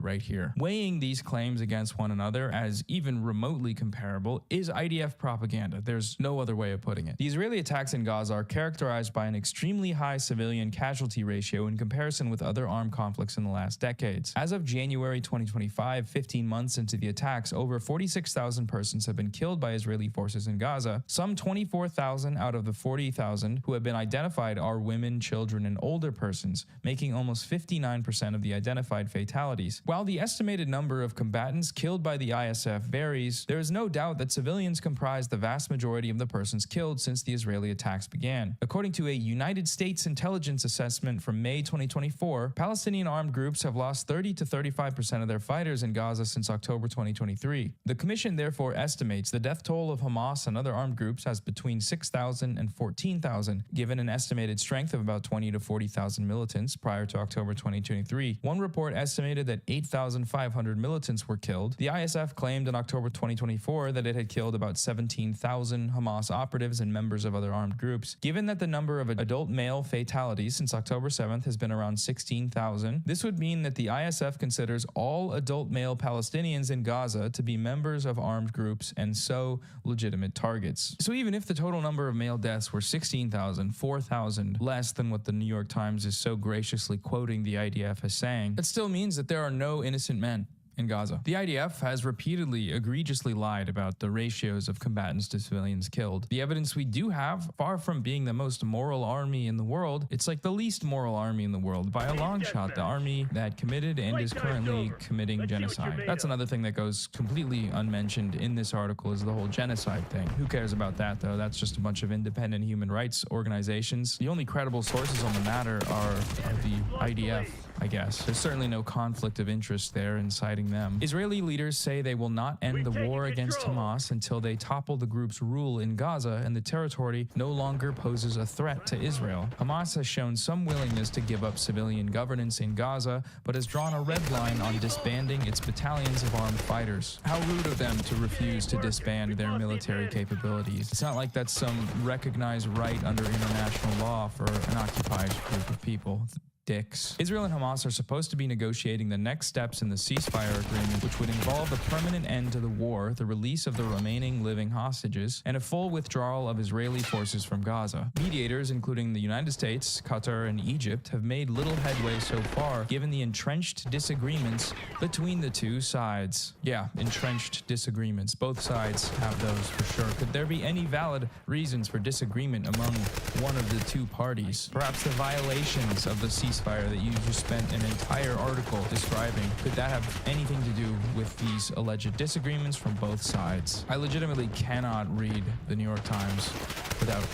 right here. Weighing these claims against one another as even remotely comparable is IDF propaganda. There's no other way of putting it. The Israeli attacks in Gaza are characterized by an extremely high civilian casualty ratio in comparison with other armed conflicts in the last decades. As of January 2025, 15 months into the attacks, over 46,000 persons have been killed by Israeli forces in Gaza. Some 24,000 out of the 40,000 who have been identified are women, children, and older persons, making almost 59% of the identified fatalities. While the estimated number of combatants killed by the ISF varies, there is no doubt that civilians comprise the vast majority of the persons killed since the Israeli attacks began. According to a United States intelligence assessment from May 2024, Palestinian armed groups have lost 30 to 35% of their fighters in Gaza since October 2023. The commission therefore estimates the death toll of Hamas and other armed groups as between 6,000 and 14,000, given an estimated strength of about 20 to 40,000 militants prior to October 2023. One report estimated that 8,500 militants were killed. The ISF claimed in October 2024 that it had killed about 17,000 Hamas operatives and members of other armed groups. Given that the number of adult male fatalities since October 7th has been around 16,000, this would mean that the ISF considers all adult male Palestinians in Gaza to be members of armed groups and so legitimate targets. So even if the total number of male deaths were 16,000, 4,000 less than what the New York Times is so graciously quoting the IDF as saying, that still means that there are no innocent men in Gaza. The IDF has repeatedly egregiously lied about the ratios of combatants to civilians killed. The evidence we do have, far from being the most moral army in the world, it's like the least moral army in the world by a long shot, the army that committed and is currently committing genocide. That's another thing that goes completely unmentioned in this article is the whole genocide thing. Who cares about that though? That's just a bunch of independent human rights organizations. The only credible sources on the matter are the IDF, I guess. There's certainly no conflict of interest there in citing them. Israeli leaders say they will not end the war against Hamas until they topple the group's rule in Gaza and the territory no longer poses a threat to Israel. Hamas has shown some willingness to give up civilian governance in Gaza, but has drawn a red line on disbanding its battalions of armed fighters. How rude of them to refuse to disband their military capabilities. It's not like that's some recognized right under international law for an occupied group of people. Dicks. Israel and Hamas are supposed to be negotiating the next steps in the ceasefire agreement, which would involve a permanent end to the war, the release of the remaining living hostages, and a full withdrawal of Israeli forces from Gaza. Mediators, including the United States, Qatar, and Egypt, have made little headway so far, given the entrenched disagreements between the two sides. Yeah, entrenched disagreements. Both sides have those for sure. Could there be any valid reasons for disagreement among one of the two parties? Perhaps the violations of the ceasefire that you just spent an entire article describing. Could that have anything to do with these alleged disagreements from both sides? I legitimately cannot read the New York Times without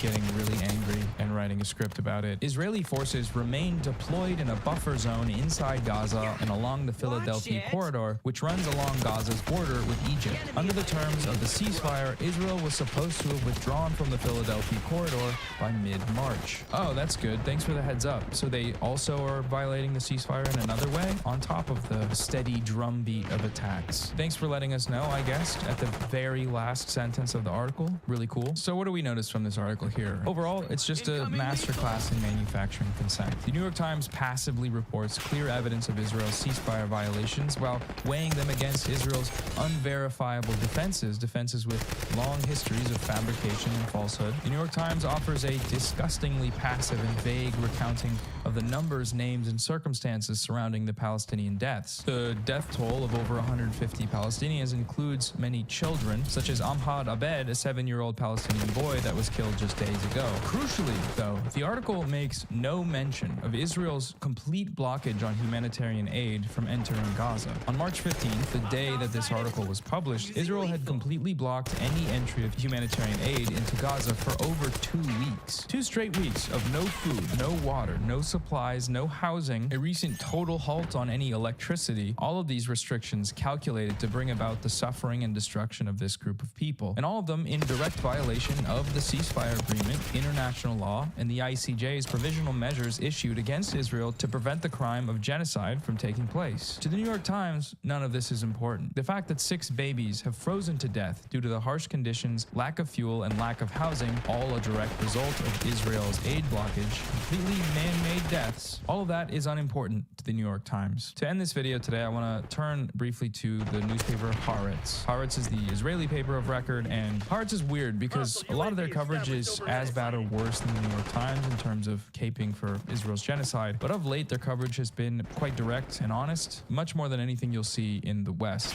getting really angry and writing a script about it. Israeli forces remain deployed in a buffer zone inside Gaza and along the Philadelphia corridor, which runs along Gaza's border with Egypt. Under the terms of the ceasefire, Israel was supposed to have withdrawn from the Philadelphia corridor by mid-March. Oh, that's good. Thanks for the heads up. So they also are violating the ceasefire in another way, on top of the steady drumbeat of attacks. Thanks for letting us know, I guess, at the very last sentence of the article. Really cool. So what do we notice from this article here? Overall, it's just a masterclass in manufacturing consent. The New York Times passively reports clear evidence of Israel's ceasefire violations while weighing them against Israel's unverifiable defenses with long histories of fabrication and falsehood. The New York Times offers a disgustingly passive and vague recounting of the numbers, names, and circumstances surrounding the Palestinian deaths. The death toll of over 150 Palestinians includes many children, such as Ahmad Abed, a 7-year-old Palestinian boy that was killed just days ago. Crucially, though, the article makes no mention of Israel's complete blockage on humanitarian aid from entering Gaza. On March 15th, the day that this article was published, Israel had completely blocked any entry of humanitarian aid into Gaza for over 2 weeks. 2 straight weeks of no food, no water, no supplies, no housing, a recent total halt on any electricity, all of these restrictions calculated to bring about the suffering and destruction of this group of people, and all of them in direct violation of the ceasefire agreement, international law, and the ICJ's provisional measures issued against Israel to prevent the crime of genocide from taking place. To the New York Times, none of this is important. The fact that 6 babies have frozen to death due to the harsh conditions, lack of fuel, and lack of housing, all a direct result of Israel's aid blockage, completely man-made deaths, all of that is unimportant to the New York Times. To end this video today, I want to turn briefly to the newspaper Haaretz. Haaretz is the Israeli paper of record, and Haaretz is weird because a lot of their coverage is as bad or worse than the New York Times in terms of caping for Israel's genocide, but of late their coverage has been quite direct and honest, much more than anything you'll see in the West.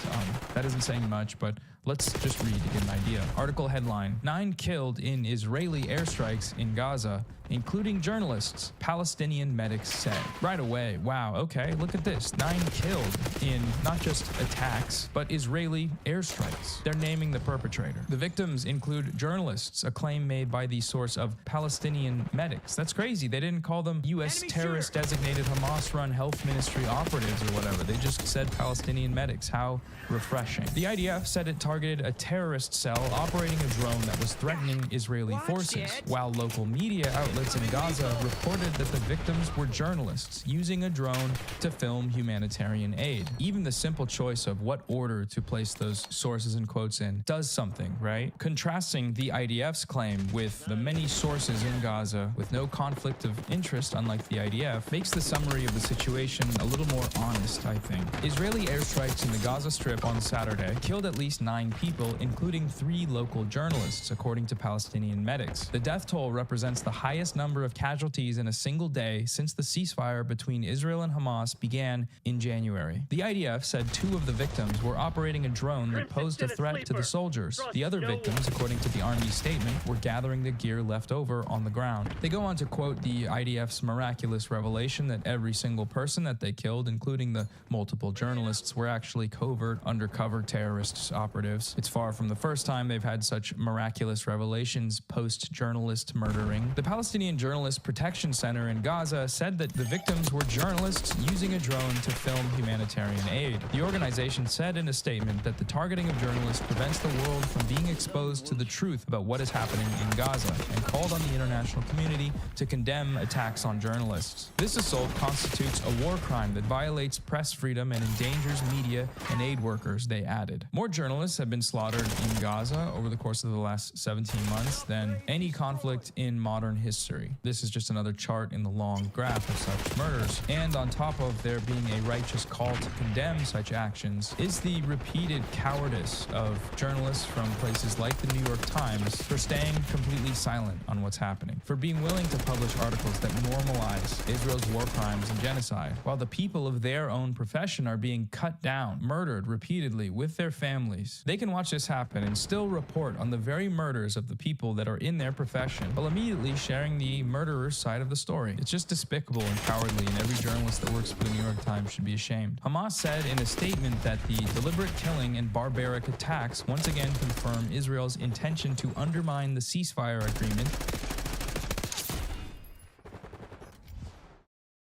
That isn't saying much, but let's just read to get an idea. Article headline: 9 killed in Israeli airstrikes in Gaza, including journalists, Palestinian medics said. Right away, wow, okay, look at this. 9 killed in not just attacks, but Israeli airstrikes. They're naming the perpetrator. The victims include journalists, a claim made by the source of Palestinian medics. That's crazy. They didn't call them U.S. terrorist-designated Hamas-run health ministry operatives or whatever. They just said Palestinian medics. How refreshing. The IDF said it targeted a terrorist cell operating a drone that was threatening Israeli forces, while local media outlets in Gaza reported that the victims were journalists using a drone to film humanitarian aid. Even the simple choice of what order to place those sources in quotes in does something, right? Contrasting the IDF's claim with the many sources in Gaza with no conflict of interest, unlike the IDF, makes the summary of the situation a little more honest, I think. Israeli airstrikes in the Gaza Strip on Saturday killed at least 9 people, including 3 local journalists, according to Palestinian medics. The death toll represents the highest number of casualties in a single day since the ceasefire between Israel and Hamas began in January. The IDF said 2 of the victims were operating a drone that posed a threat to the soldiers. The other victims, according to the Army statement, were gathering the gear left over on the ground. They go on to quote the IDF's miraculous revelation that every single person that they killed, including the multiple journalists, were actually covert, undercover terrorist operatives. It's far from the first time they've had such miraculous revelations post-journalist murdering. The Palestinian Journalist Protection Center in Gaza said that the victims were journalists using a drone to film humanitarian aid. The organization said in a statement that the targeting of journalists prevents the world from being exposed to the truth about what is happening in Gaza, and called on the international community to condemn attacks on journalists. This assault constitutes a war crime that violates press freedom and endangers media and aid workers, they added. More journalists have been slaughtered in Gaza over the course of the last 17 months than any conflict in modern history. This is just another chart in the long graph of such murders. And on top of there being a righteous call to condemn such actions is the repeated cowardice of journalists from places like the New York Times for staying completely silent on what's happening, for being willing to publish articles that normalize Israel's war crimes and genocide, while the people of their own profession are being cut down, murdered repeatedly with their families. They can watch this happen and still report on the very murders of the people that are in their profession, while immediately sharing the murderer's side of the story. It's just despicable and cowardly, and every journalist that works for the New York Times should be ashamed. Hamas said in a statement that the deliberate killing and barbaric attacks once again confirm Israel's intention to undermine the ceasefire agreement.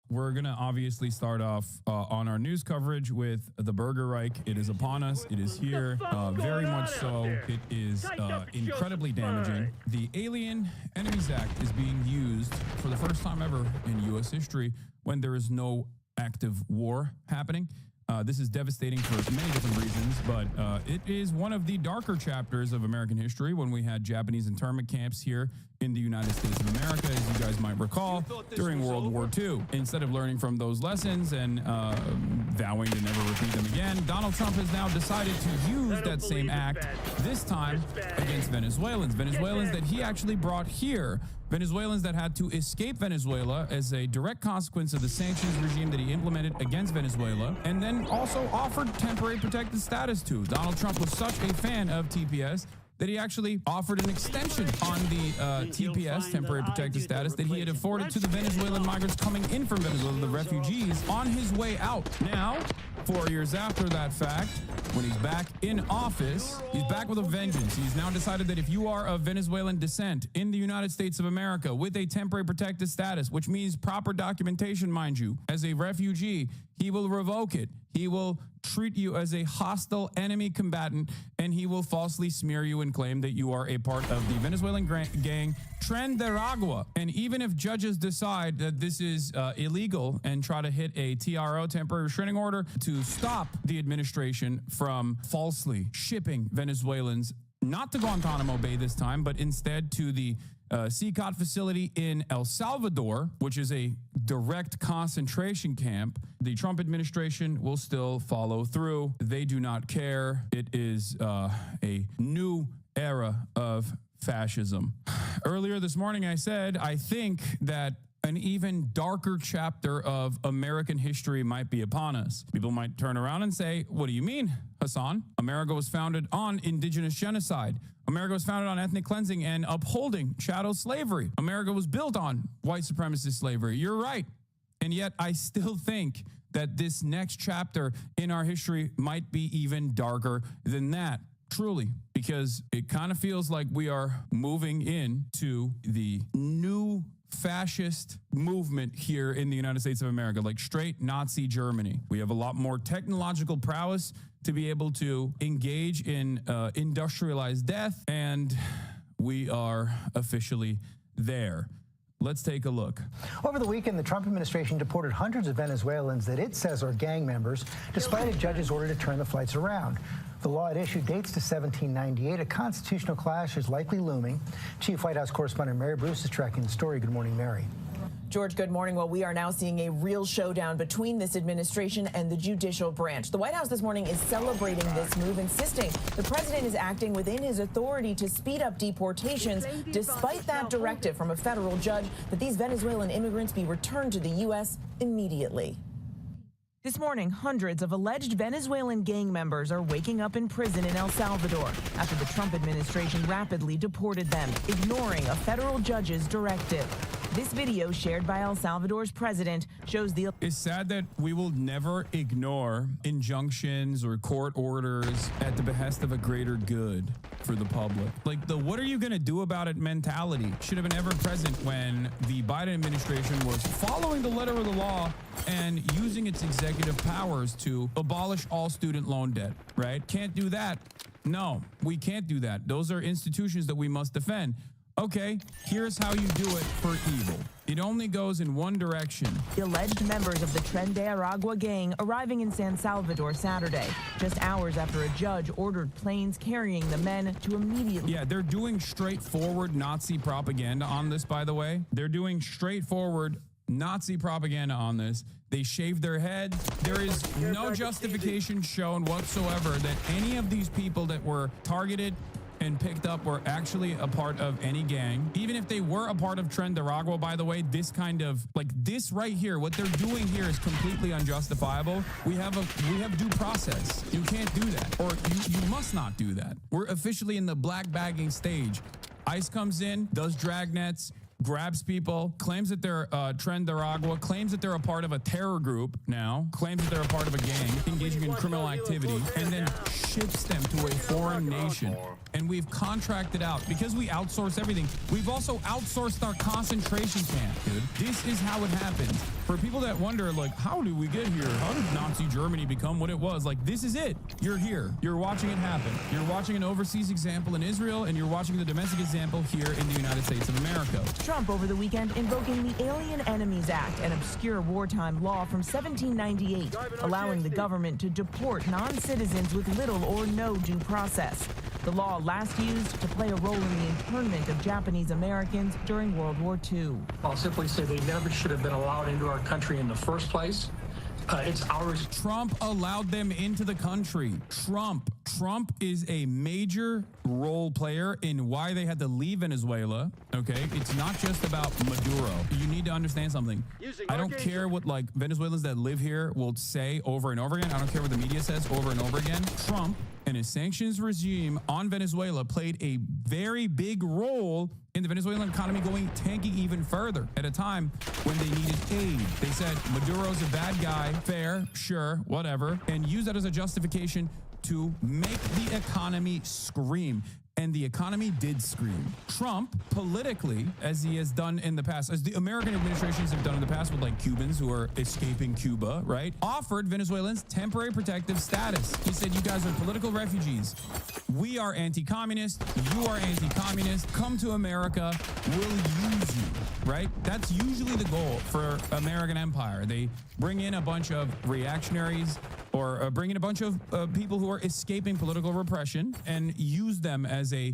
We're going to obviously start off on our news coverage with the Burger Reich. It is upon us. It is here. Very much so. It is incredibly damaging. The Alien Enemies Act is being used for the first time ever in U.S. history when there is no active war happening. This is devastating for many different reasons, but it is one of the darker chapters of American history when we had Japanese internment camps here in the United States of America, as you guys might recall, during World War II. Instead of learning from those lessons and vowing to never repeat them again, Donald Trump has now decided to use that same act, this time against Venezuelans. Venezuelans that he actually brought here. Venezuelans that had to escape Venezuela as a direct consequence of the sanctions regime that he implemented against Venezuela, and then also offered temporary protected status to. Donald Trump was such a fan of TPS that he actually offered an extension on the TPS, temporary protected status, that he had afforded to the Venezuelan migrants coming in from Venezuela, the refugees, on his way out. Now, 4 years after that fact, when he's back in office, he's back with a vengeance. He's now decided that if you are of Venezuelan descent in the United States of America with a temporary protected status, which means proper documentation, mind you, as a refugee, he will revoke it. He will treat you as a hostile enemy combatant, and he will falsely smear you and claim that you are a part of the Venezuelan gang Tren de Aragua. And even if judges decide that this is illegal and try to hit a TRO, temporary restraining order, to stop the administration from falsely shipping Venezuelans not to Guantanamo Bay this time, but instead to the CCOT facility in El Salvador, which is a direct concentration camp, the Trump administration will still follow through. They do not care. It is a new era of fascism. Earlier this morning, I said, I think that an even darker chapter of American history might be upon us. People might turn around and say, what do you mean, Hassan? America was founded on indigenous genocide. America was founded on ethnic cleansing and upholding chattel slavery. America was built on white supremacist slavery. You're right. And yet I still think that this next chapter in our history might be even darker than that. Truly, because it kind of feels like we are moving into the new fascist movement here in the United States of America, like straight Nazi Germany. We have a lot more technological prowess to be able to engage in industrialized death, and we are officially there. Let's take a look. Over the weekend, the Trump administration deported hundreds of Venezuelans that it says are gang members, despite a judge's order to turn the flights around. The law at issue dates to 1798. A constitutional clash is likely looming. Chief White House correspondent Mary Bruce is tracking the story. Good morning, Mary. George, good morning. Well, we are now seeing a real showdown between this administration and the judicial branch. The White House this morning is celebrating this move, insisting the president is acting within his authority to speed up deportations, despite that directive from a federal judge that these Venezuelan immigrants be returned to the U.S. immediately. This morning, hundreds of alleged Venezuelan gang members are waking up in prison in El Salvador after the Trump administration rapidly deported them, ignoring a federal judge's directive. This video shared by El Salvador's president shows the... It's sad that we will never ignore injunctions or court orders at the behest of a greater good for the public. Like the what are you going to do about it mentality should have been ever present when the Biden administration was following the letter of the law and using its executive powers to abolish all student loan debt, right? Can't do that. No, we can't do that. Those are institutions that we must defend. Okay, here's how you do it for evil. It only goes in one direction. The alleged members of the Tren de Aragua gang arriving in San Salvador Saturday, just hours after a judge ordered planes carrying the men to immediately... Yeah, they're doing straightforward Nazi propaganda on this, by the way. They're doing straightforward Nazi propaganda on this. They shaved their head. There is no justification shown whatsoever that any of these people that were targeted and picked up were actually a part of any gang. Even if they were a part of Tren de Aragua, by the way, this kind of, like this right here, what they're doing here is completely unjustifiable. We have due process. You can't do that, or you must not do that. We're officially in the black bagging stage. ICE comes in, does dragnets, grabs people, claims that they're Tren de Aragua, claims that they're a part of a terror group now, claims that they're a part of a gang engaging in criminal activity, and then ships them to a foreign nation. And we've contracted out, because we outsource everything, we've also outsourced our concentration camp, dude. This is how it happens. For people that wonder, like, how did we get here? How did Nazi Germany become what it was? Like, this is it. You're here. You're watching it happen. You're watching an overseas example in Israel, and you're watching the domestic example here in the United States of America. Trump over the weekend invoking the Alien Enemies Act, an obscure wartime law from 1798, allowing the government to deport non-citizens with little or no due process. The law last used to play a role in the internment of Japanese Americans during World War II. I'll simply say they never should have been allowed into our country in the first place. It's ours. Trump allowed them into the country. Trump is a major role player in why they had to leave Venezuela. Okay, it's not just about Maduro. You need to understand something. I don't care what like Venezuelans that live here will say over and over again. I don't care what the media says over and over again. Trump and his sanctions regime on Venezuela played a very big role in the Venezuelan economy tanking even further at a time when they needed aid. They said Maduro's a bad guy, fair, sure, whatever, and use that as a justification to make the economy scream. and the economy did scream. Trump, politically, as he has done in the past, as the American administrations have done in the past with like Cubans who are escaping Cuba, right, offered Venezuelans temporary protective status. He said, you guys are political refugees. We are anti-communist. You are anti-communist. Come to America. We'll use you, right? That's usually the goal for American empire. They bring in a bunch of reactionaries or bring in a bunch of people who are escaping political repression and use them as a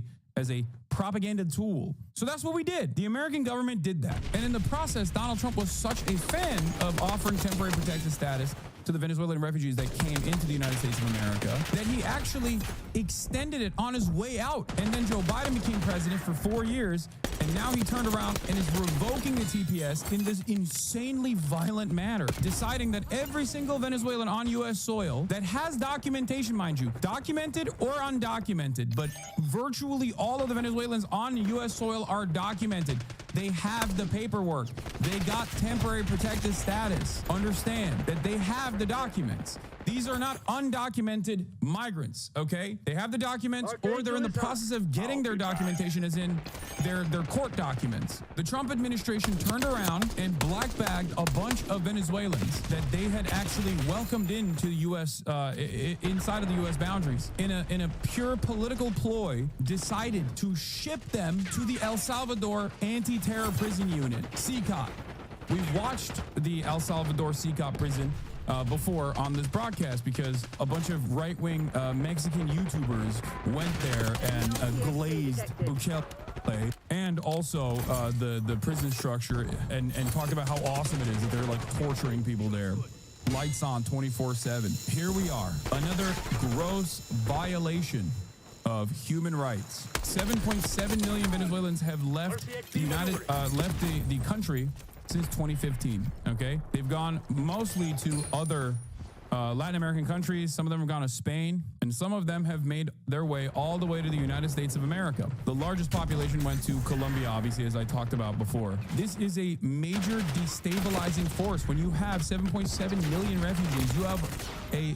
propaganda tool. So that's what we did. The American government did that. And in the process, Donald Trump was such a fan of offering temporary protected status to the Venezuelan refugees that came into the United States of America that he actually extended it on his way out. And then Joe Biden became president for 4 years, and now he turned around and is revoking the TPS in this insanely violent manner, deciding that every single Venezuelan on U.S. soil that has documentation, mind you, documented or undocumented, but virtually all of the Venezuelans on U.S. soil are documented. They have the paperwork. They got temporary protected status. Understand that they have the documents. These are not undocumented migrants, okay? They have the documents, or they're in the process of getting their documentation, as in their court documents. The Trump administration turned around and black-bagged a bunch of Venezuelans that they had actually welcomed into the U.S., inside of the U.S. boundaries. In a pure political ploy, decided to ship them to the El Salvador Anti-Terror Prison Unit, CCOT. We've watched the El Salvador CCOT prison before on this broadcast because a bunch of right-wing Mexican YouTubers went there and glazed Bukele and also the prison structure and talked about how awesome it is that they're like torturing people there. Lights on 24/7. Here we are. Another gross violation of human rights. 7.7 million Venezuelans have left the country since 2015, okay? They've gone mostly to other Latin American countries. Some of them have gone to Spain, and some of them have made their way all the way to the United States of America. The largest population went to Colombia, obviously, as I talked about before. This is a major destabilizing force. When you have 7.7 million refugees, you have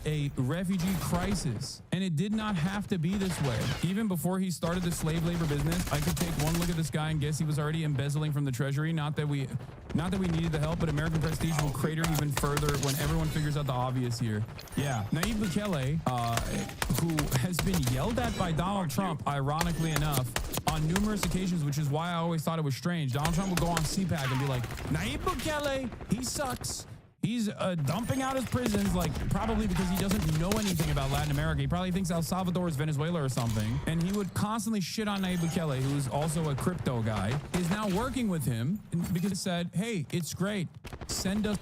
a refugee crisis, and it did not have to be this way. Even before he started the slave labor business, I could take one look at this guy and guess he was already embezzling from the treasury. Not that we needed the help, but American prestige will crater even further when everyone figures out the obvious here. Yeah, Nayib Bukele, who has been yelled at by Donald Trump, ironically enough, on numerous occasions, which is why I always thought it was strange. Donald Trump would go on CPAC and be like, Nayib Bukele, he sucks. He's dumping out his prisons, like probably because he doesn't know anything about Latin America. He probably thinks El Salvador is Venezuela or something. And he would constantly shit on Nayib Bukele, who's also a crypto guy, is now working with him because he said, hey, it's great. Send us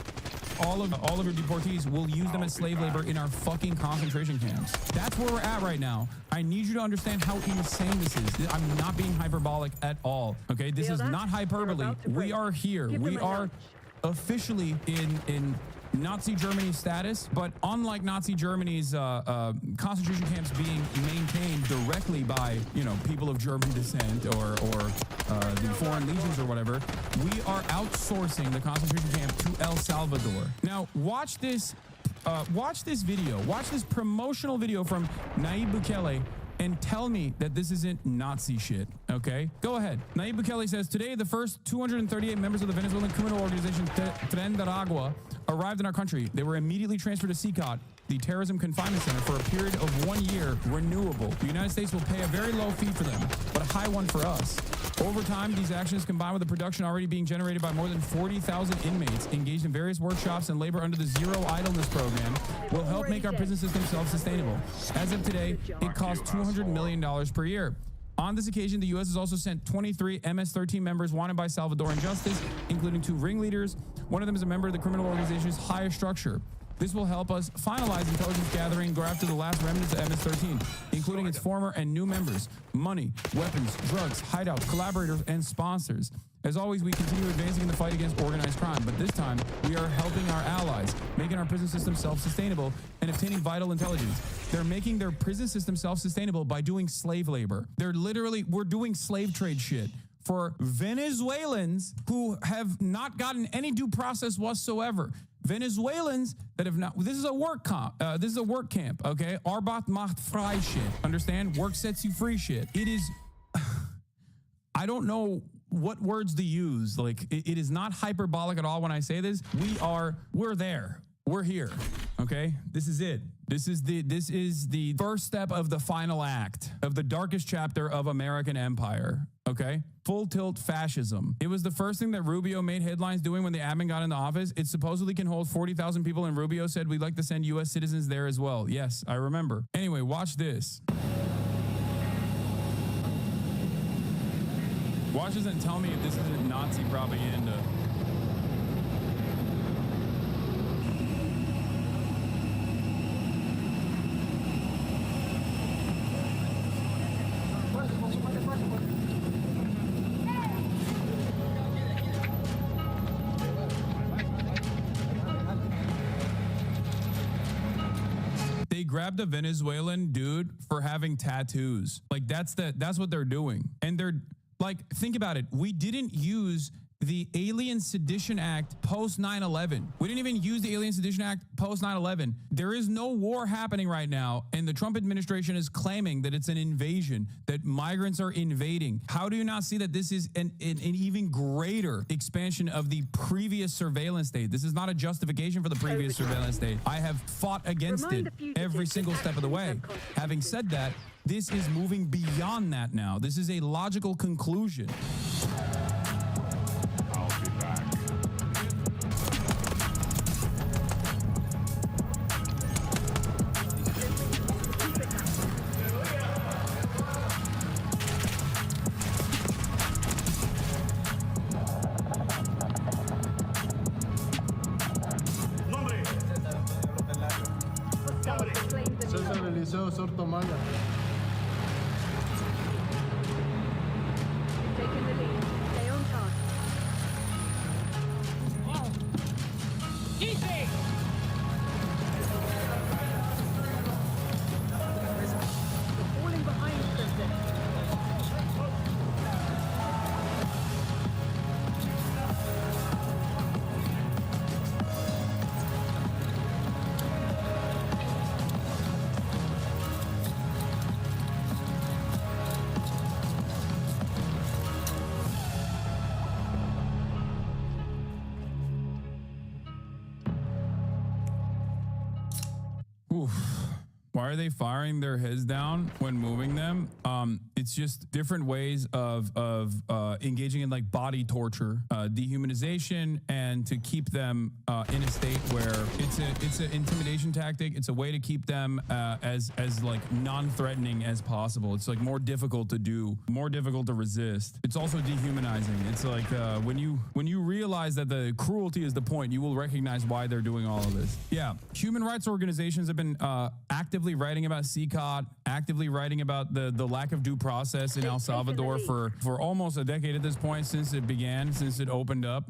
all of your deportees. We'll use them as slave labor in our fucking concentration camps. That's where we're at right now. I need you to understand how insane this is. I'm not being hyperbolic at all. Okay, this is not hyperbole. We are here. We are officially in Nazi Germany status, but unlike Nazi Germany's concentration camps being maintained directly by, people of German descent or the foreign legions or whatever, we are outsourcing the concentration camp to El Salvador. Now, watch this video. Watch this promotional video from Nayib Bukele and tell me that this isn't Nazi shit, okay? Go ahead. Nayib Bukele says, today, the first 238 members of the Venezuelan criminal organization Tren de Aragua arrived in our country. They were immediately transferred to CCOT, the terrorism confinement center, for a period of 1 year, renewable. The United States will pay a very low fee for them, but a high one for us. Over time, these actions, combined with the production already being generated by more than 40,000 inmates engaged in various workshops and labor under the Zero Idleness program, will help make our prison system self-sustainable. As of today, it costs $200 million per year. On this occasion, the U.S. has also sent 23 MS-13 members wanted by Salvadoran justice, including 2 ringleaders. One of them is a member of the criminal organization's higher structure. This will help us finalize intelligence gathering and go after the last remnants of MS-13, including its former and new members, money, weapons, drugs, hideouts, collaborators, and sponsors. As always, we continue advancing in the fight against organized crime, but this time we are helping our allies, making our prison system self-sustainable and obtaining vital intelligence. They're making their prison system self-sustainable by doing slave labor. We're doing slave trade shit for Venezuelans who have not gotten any due process whatsoever. Venezuelans that have not, this is a work camp, okay? Arbeit macht frei shit, understand? Work sets you free shit. It is, I don't know what words to use. Like, it is not hyperbolic at all when I say this. We're there. We're here, okay? This is it. This is the first step of the final act of the darkest chapter of American empire, okay? Full tilt fascism. It was the first thing that Rubio made headlines doing when the admin got into office. It supposedly can hold 40,000 people, and Rubio said we'd like to send U.S. citizens there as well. Yes, I remember. Anyway, watch this. Watch this and tell me if this isn't Nazi propaganda. They grabbed a Venezuelan dude for having tattoos. Like, that's what they're doing. And they're like, think about it. We didn't use the Alien Sedition Act post 9/11. We didn't even use the Alien Sedition Act post 9/11. There is no war happening right now, and the Trump administration is claiming that it's an invasion, that migrants are invading. How do you not see that this is an even greater expansion of the previous surveillance state? This is not a justification for the previous surveillance state. I have fought against it every single step of the way. Having said that, this is moving beyond that now. This is a logical conclusion. Oof. Why are they firing their heads down when moving them? It's just different ways of engaging in like body torture, dehumanization, and to keep them in a state where it's an intimidation tactic. It's a way to keep them as like non-threatening as possible. It's like more difficult to do, more difficult to resist. It's also dehumanizing. It's like when you realize that the cruelty is the point, you will recognize why they're doing all of this. Yeah, human rights organizations have been actively writing about CCOT, actively writing about the lack of due process in El Salvador for almost a decade at this point, since it opened up,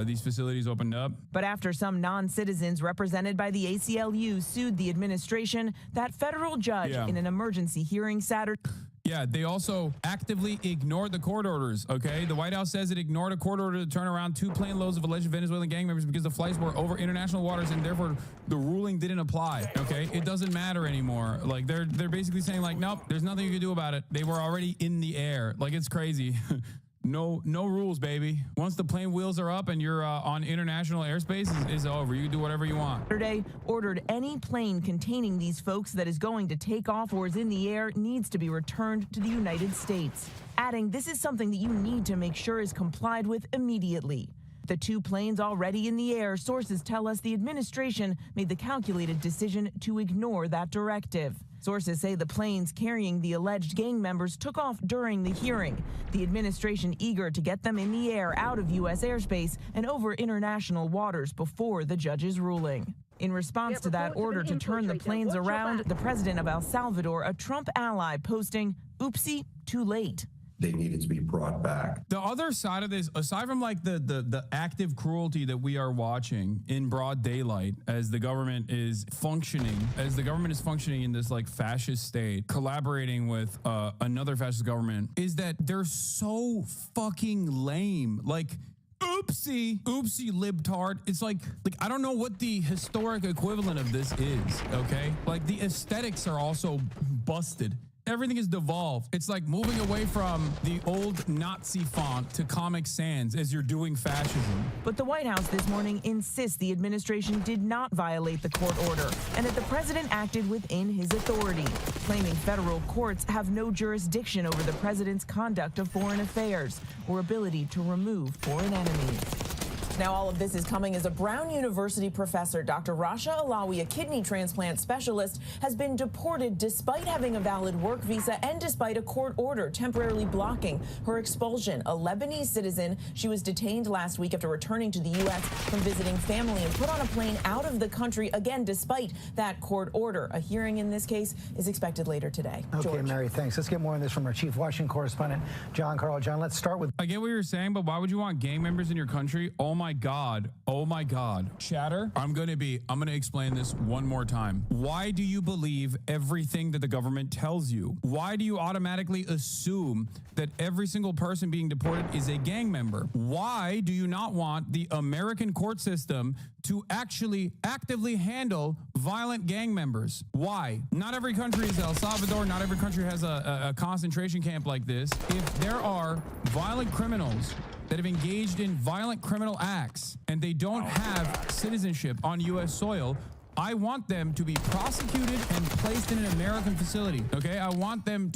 these facilities opened up. But after some non-citizens represented by the ACLU sued the administration, that federal judge in an emergency hearing Saturday. Yeah, they also actively ignored the court orders, okay? The White House says it ignored a court order to turn around 2 plane loads of alleged Venezuelan gang members because the flights were over international waters and therefore the ruling didn't apply, okay? It doesn't matter anymore. Like, they're basically saying, like, nope, there's nothing you can do about it. They were already in the air. Like, it's crazy. No rules, baby. Once the plane wheels are up and you're on international airspace, is over. You can do whatever you want. Saturday ordered any plane containing these folks that is going to take off or is in the air needs to be returned to the United States, adding this is something that you need to make sure is complied with immediately. The 2 planes already in the air, sources tell us the administration made the calculated decision to ignore that directive. Sources say the planes carrying the alleged gang members took off during the hearing, the administration eager to get them in the air out of U.S. airspace and over international waters before the judge's ruling. In response to that order to turn the planes around, the president of El Salvador, a Trump ally, posting, "Oopsie, too late." They needed to be brought back. The other side of this, aside from like the active cruelty that we are watching in broad daylight as the government is functioning in this like fascist state, collaborating with another fascist government, is that they're so fucking lame. Like, Oopsie libtard. It's like I don't know what the historic equivalent of this is, okay? Like the aesthetics are also busted. Everything is devolved. It's like moving away from the old Nazi font to Comic Sans as you're doing fascism. But the White House this morning insists the administration did not violate the court order and that the president acted within his authority, claiming federal courts have no jurisdiction over the president's conduct of foreign affairs or ability to remove foreign enemies. Now, all of this is coming as a Brown University professor, Dr. Rasha Alawi, a kidney transplant specialist, has been deported despite having a valid work visa and despite a court order temporarily blocking her expulsion. A Lebanese citizen, she was detained last week after returning to the U.S. from visiting family and put on a plane out of the country, again, despite that court order. A hearing in this case is expected later today. Okay, George. Mary, thanks. Let's get more on this from our chief Washington correspondent, John Carl. John, let's start with... I get what you're saying, but why would you want gang members in your country? Oh my God. Oh my God. Chatter, I'm going to explain this one more time. Why do you believe everything that the government tells you? Why do you automatically assume that every single person being deported is a gang member? Why do you not want the American court system to actually actively handle violent gang members? Why? Not every country is El Salvador. Not every country has a concentration camp like this. If there are violent criminals that have engaged in violent criminal acts and they don't have citizenship on U.S. soil, I want them to be prosecuted and placed in an American facility. Okay, I want them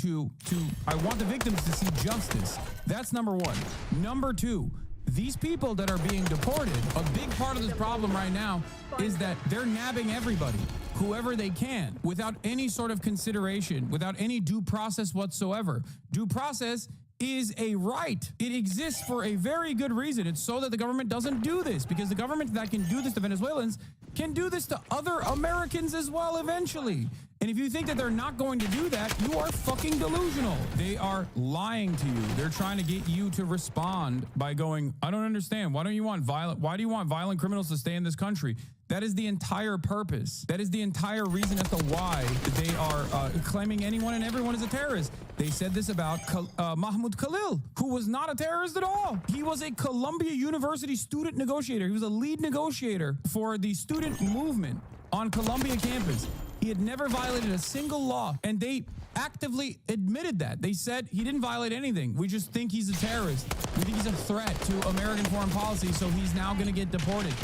I want the victims to see justice. That's number one. Number two, these people that are being deported, a big part of this problem right now is that they're nabbing everybody, whoever they can, without any sort of consideration, without any due process whatsoever. Due process is a right. It exists for a very good reason. It's so that the government doesn't do this, because the government that can do this to Venezuelans can do this to other Americans as well eventually. And if you think that they're not going to do that, you are fucking delusional. They are lying to you. They're trying to get you to respond by going, I don't understand. Why do you want violent criminals to stay in this country? That is the entire purpose. That is the entire reason as to why they are claiming anyone and everyone is a terrorist. They said this about Mahmoud Khalil, who was not a terrorist at all. He was a Columbia University student negotiator. He was a lead negotiator for the student movement on Columbia campus. He had never violated a single law, and they actively admitted that. They said he didn't violate anything. We just think he's a terrorist. We think he's a threat to American foreign policy, so he's now going to get deported.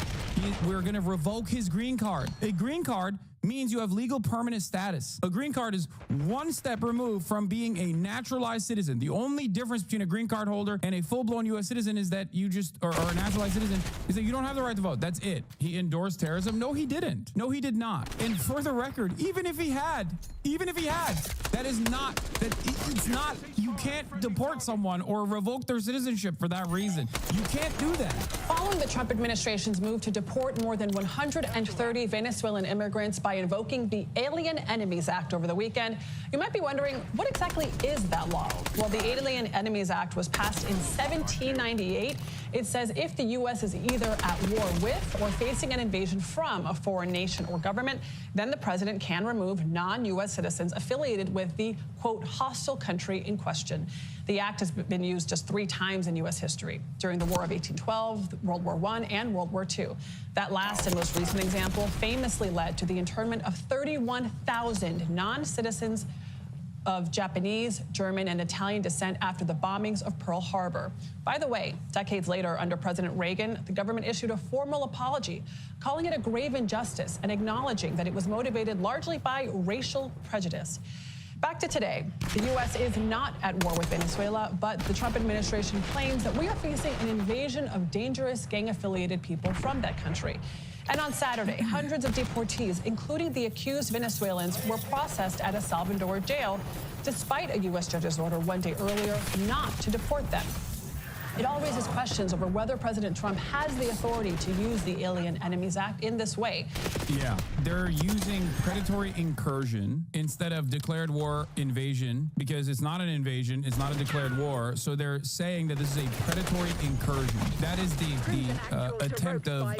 We're going to revoke his green card. A green card means you have legal permanent status. A green card is one step removed from being a naturalized citizen. The only difference between a green card holder and a full-blown U.S. citizen is that you just, or a naturalized citizen, is that you don't have the right to vote. That's it. He endorsed terrorism? No, he didn't. No, he did not. And for the record, even if he had, that is not, it's not, you can't deport someone or revoke their citizenship for that reason. You can't do that. Following the Trump administration's move to deport more than 130 Venezuelan immigrants by invoking the Alien Enemies Act over the weekend, you might be wondering, what exactly is that law? Well, the Alien Enemies Act was passed in 1798. It says if the U.S. is either at war with or facing an invasion from a foreign nation or government, then the president can remove non-U.S. citizens affiliated with the, quote, hostile country in question. The act has been used just 3 times in U.S. history, during the War of 1812, World War I, and World War II. That last and most recent example famously led to the internment of 31,000 non-citizens of Japanese, German, and Italian descent after the bombings of Pearl Harbor. By the way, decades later, under President Reagan, the government issued a formal apology, calling it a grave injustice and acknowledging that it was motivated largely by racial prejudice. Back to today, the U.S. is not at war with Venezuela, but the Trump administration claims that we are facing an invasion of dangerous gang-affiliated people from that country. And on Saturday, hundreds of deportees, including the accused Venezuelans, were processed at a Salvador jail, despite a U.S. judge's order one day earlier not to deport them. It all raises questions over whether President Trump has the authority to use the Alien Enemies Act in this way. Yeah, they're using predatory incursion instead of declared war invasion, because it's not an invasion, it's not a declared war. So they're saying that this is a predatory incursion. That is the attempt of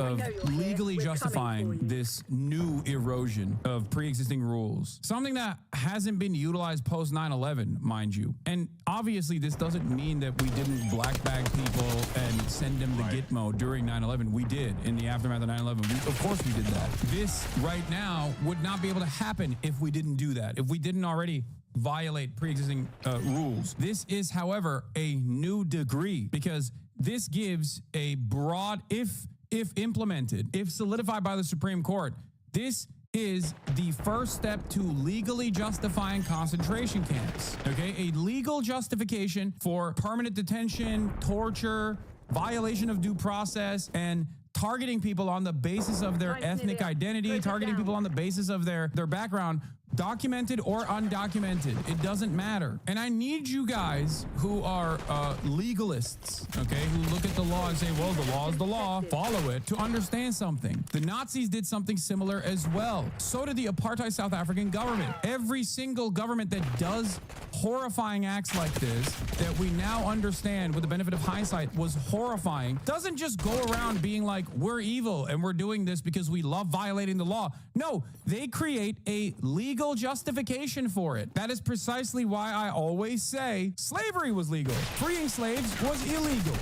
legally justifying this new erosion of pre-existing rules. Something that hasn't been utilized post 9/11, mind you. And obviously, this doesn't mean that we didn't black bag people and send them to Gitmo during 9/11. We did in the aftermath of 9/11. Of course, we did that. This right now would not be able to happen if we didn't do that. If we didn't already violate pre-existing rules. This is, however, a new degree because this gives a broad, if implemented, if solidified by the Supreme Court, this is the first step to legally justifying concentration camps. Okay, a legal justification for permanent detention, torture, violation of due process, and targeting people on the basis of their ethnic identity, targeting people on the basis of their background, documented or undocumented. It doesn't matter. And I need you guys who are legalists, okay, who look at the law and say, well, the law is the law, follow it, to understand something. The Nazis did something similar as well. So did the apartheid South African government. Every single government that does horrifying acts like this, that we now understand with the benefit of hindsight was horrifying, doesn't just go around being like, we're evil and we're doing this because we love violating the law. No, they create a legal justification for it. That is precisely why I always say slavery was legal. Freeing slaves was illegal.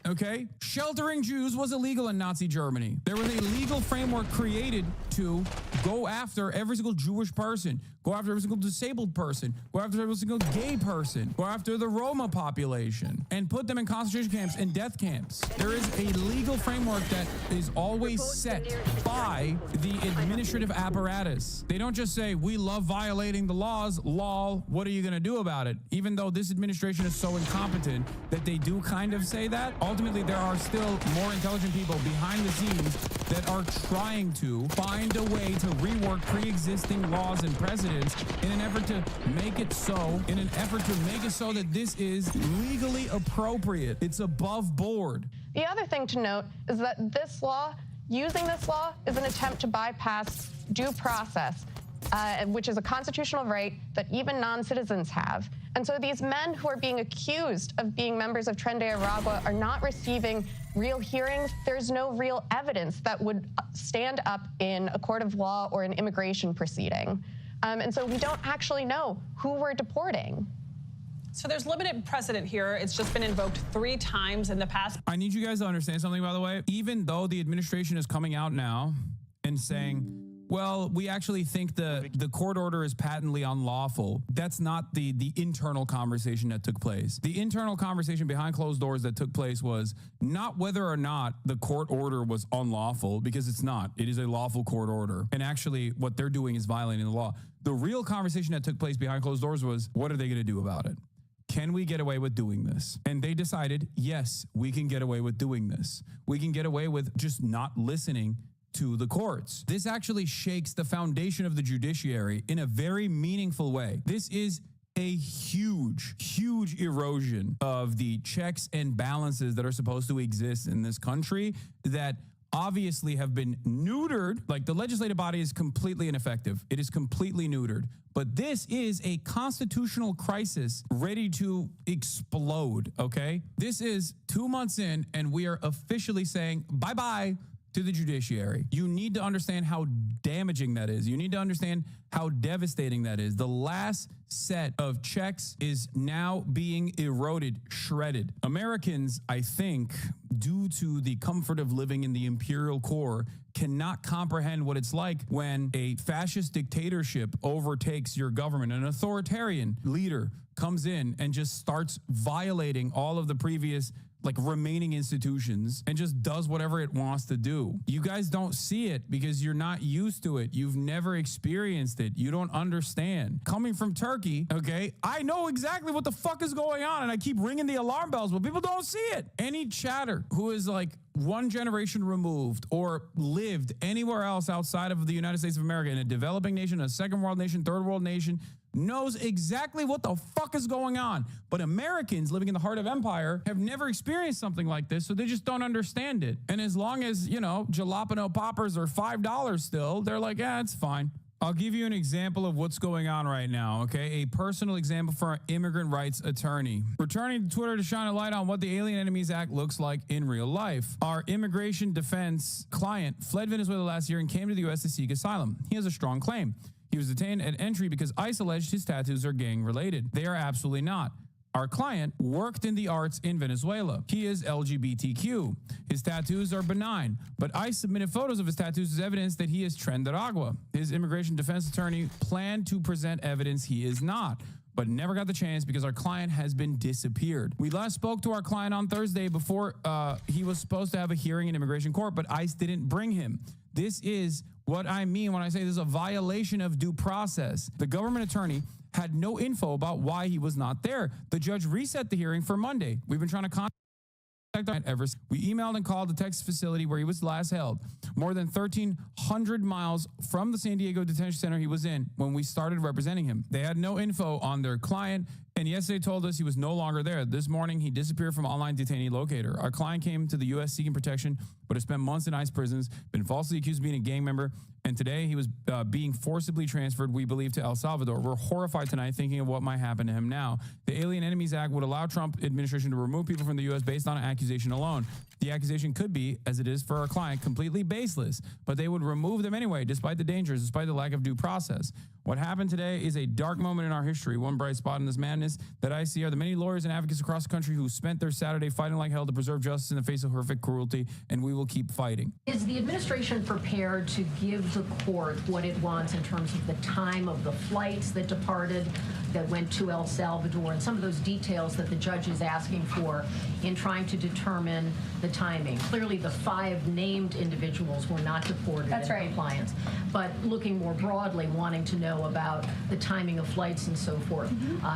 Okay? Sheltering Jews was illegal in Nazi Germany. There was a legal framework created to go after every single Jewish person, go after every single disabled person, go after every single gay person, go after the Roma population, and put them in concentration camps and death camps. There is a legal framework that is always set by the administrative apparatus. They don't just say, we love violating the laws, lol, what are you going to do about it? Even though this administration is so incompetent that they do kind of say that, ultimately there are still more intelligent people behind the scenes that are trying to find a way to rework pre-existing laws and precedents in an effort to make it so, that this is legally appropriate. It's above board. The other thing to note is that using this law is an attempt to bypass due process, which is a constitutional right that even non-citizens have. And so these men who are being accused of being members of Tren de Aragua are not receiving real hearings. There's no real evidence that would stand up in a court of law or an immigration proceeding. And so we don't actually know who we're deporting. So there's limited precedent here. It's just been invoked 3 times in the past. I need you guys to understand something, by the way. Even though the administration is coming out now and saying, well, we actually think the court order is patently unlawful. That's not the internal conversation that took place. The internal conversation behind closed doors that took place was not whether or not the court order was unlawful, because it's not. It is a lawful court order. And actually what they're doing is violating the law. The real conversation that took place behind closed doors was, what are they going to do about it? Can we get away with doing this? And they decided, yes, we can get away with doing this. We can get away with just not listening to the courts. This actually shakes the foundation of the judiciary in a very meaningful way. This is a huge, huge erosion of the checks and balances that are supposed to exist in this country that obviously have been neutered. Like, the legislative body is completely ineffective. It is completely neutered. But this is a constitutional crisis ready to explode, okay? This is 2 months in, and we are officially saying bye-bye to the judiciary. You need to understand how damaging that is. You need to understand how devastating that is. The last set of checks is now being eroded, shredded. Americans, I think, due to the comfort of living in the imperial core, cannot comprehend what it's like when a fascist dictatorship overtakes your government. An authoritarian leader comes in and just starts violating all of the previous remaining institutions and just does whatever it wants to do. You guys don't see it because you're not used to it. You've never experienced it. You don't understand. Coming from Turkey, okay, I know exactly what the fuck is going on, and I keep ringing the alarm bells, but people don't see it. Any chatter who is one generation removed or lived anywhere else outside of the United States of America, in a developing nation, a second world nation, third world nation, knows exactly what the fuck is going on. But Americans living in the heart of empire have never experienced something like this, so they just don't understand it. And as long as, jalapeno poppers are $5 still, they're like, yeah, it's fine. I'll give you an example of what's going on right now, okay? A personal example for an immigrant rights attorney. Returning to Twitter to shine a light on what the Alien Enemies Act looks like in real life. Our immigration defense client fled Venezuela last year and came to the U.S. to seek asylum. He has a strong claim. He was detained at entry because ICE alleged his tattoos are gang-related. They are absolutely not. Our client worked in the arts in Venezuela. He is LGBTQ. His tattoos are benign, but ICE submitted photos of his tattoos as evidence that he is Trendaragua. His immigration defense attorney planned to present evidence he is not, but never got the chance because our client has been disappeared. We last spoke to our client on Thursday before he was supposed to have a hearing in immigration court, but ICE didn't bring him. This is what I mean when I say this is a violation of due process. The government attorney had no info about why he was not there. The judge reset the hearing for Monday. We've been trying to contact him ever. We emailed and called the Texas facility where he was last held, more than 1,300 miles from the San Diego detention center he was in when we started representing him. They had no info on their client, and yesterday told us he was no longer there. This morning, he disappeared from online detainee locator. Our client came to the U.S. seeking protection, but has spent months in ICE prisons, been falsely accused of being a gang member, and today he was being forcibly transferred, we believe, to El Salvador. We're horrified tonight thinking of what might happen to him now. The Alien Enemies Act would allow Trump administration to remove people from the U.S. based on an accusation alone. The accusation could be, as it is for our client, completely baseless, but they would remove them anyway, despite the dangers, despite the lack of due process. What happened today is a dark moment in our history. One bright spot in this madness that I see are the many lawyers and advocates across the country who spent their Saturday fighting like hell to preserve justice in the face of horrific cruelty, and we will keep fighting. Is the administration prepared to give the court what it wants in terms of the time of the flights that departed, that went to El Salvador, and some of those details that the judge is asking for in trying to determine the timing? Clearly, the 5 named individuals were not deported in compliance, but looking more broadly, wanting to know about the timing of flights and so forth,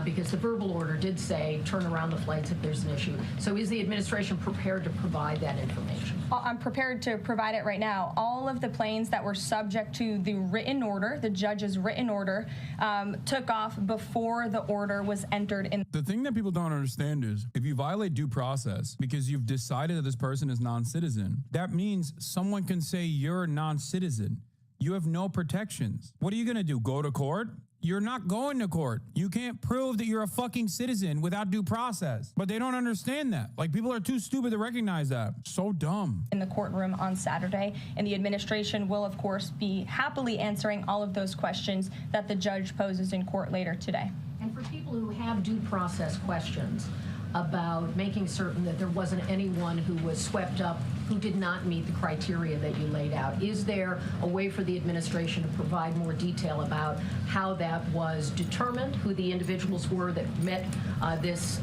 because the verbal order did say turn around the flights if there's an issue. So is the administration prepared to provide that information? I'm prepared to provide it right now. All of the planes that were subject to the written order, the judge's written order, took off before the order was entered in. The thing that people don't understand is if you violate due process because you've decided that this person is non-citizen, that means someone can say you're a non-citizen. You have no protections. What are you going to do? Go to court? You're not going to court. You can't prove that you're a fucking citizen without due process. But they don't understand that. Like, people are too stupid to recognize that. So dumb. In the courtroom on Saturday, and the administration will, of course, be happily answering all of those questions that the judge poses in court later today. And for people who have due process questions about making certain that there wasn't anyone who was swept up who did not meet the criteria that you laid out, is there a way for the administration to provide more detail about how that was determined, who the individuals were that met this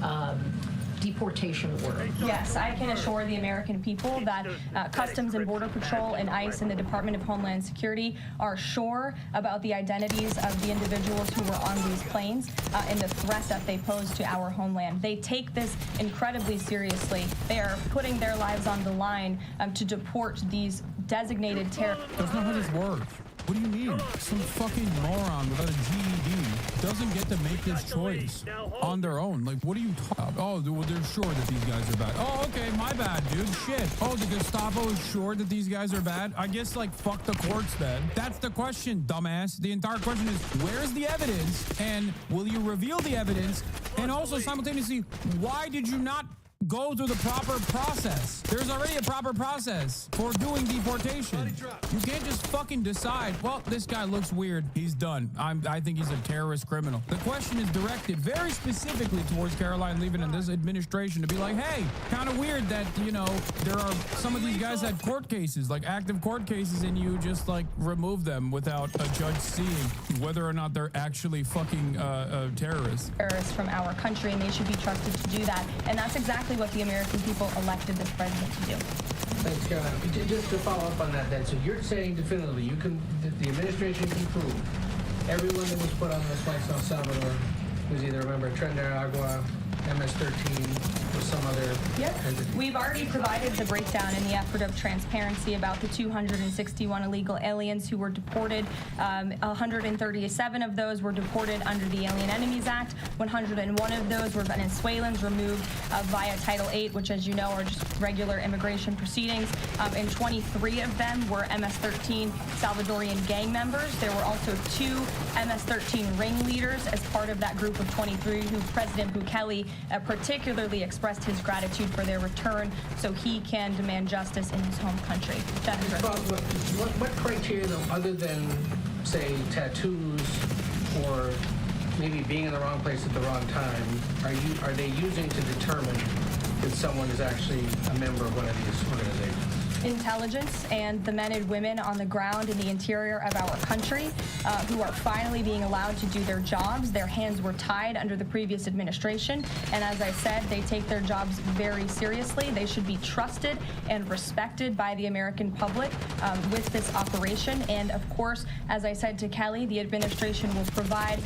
deportation order? Yes, I can assure the American people that Customs and Border Patrol and ICE and the Department of Homeland Security are sure about the identities of the individuals who were on these planes and the threat that they pose to our homeland. They take this incredibly seriously. They are putting their lives on the line to deport these designated terrorists. That's not how this works. What do you mean? Some fucking moron without a GED doesn't get to make this choice on their own. Like, what are you talking about? Oh, well, they're sure that these guys are bad. Oh, okay, my bad, dude. Shit. Oh, the Gestapo is sure that these guys are bad? I guess, like, fuck the courts then. That's the question, dumbass. The entire question is, where's the evidence? And will you reveal the evidence? And also, simultaneously, why did you not go through the proper process? There's already a proper process for doing deportation. You can't just fucking decide, well, this guy looks weird, he's done. I think he's a terrorist criminal. The question is directed very specifically towards Caroline Leavitt and this administration to be like, hey, kind of weird that, you know, there are some of these guys had court cases, like active court cases, and you just like remove them without a judge seeing whether or not they're actually fucking terrorists. Terrorists from our country, and they should be trusted to do that. And that's exactly what the American people elected this president to do. Thanks, Caroline. Just to follow up on that, then, so you're saying definitively the administration can prove everyone that was put on those flights to El Salvador was either a member of Trendaragua, MS-13, or some other entity? We've already provided the breakdown in the effort of transparency about the 261 illegal aliens who were deported. 137 of those were deported under the Alien Enemies Act. 101 of those were Venezuelans removed via Title VIII, which, as you know, are just regular immigration proceedings. And 23 of them were MS-13 Salvadorian gang members. There were also 2 MS-13 ringleaders as part of that group of 23 who President Bukele particularly expressed his gratitude for their return so he can demand justice in his home country. What criteria, though, other than say, tattoos or maybe being in the wrong place at the wrong time, are they using to determine that someone is actually a member of one of these organizations? Intelligence and the men and women on the ground in the interior of our country who are finally being allowed to do their jobs. Their hands were tied under the previous administration, and as I said, they take their jobs very seriously. They should be trusted and respected by the American public with this operation. And of course, as I said to Kelly, the administration will provide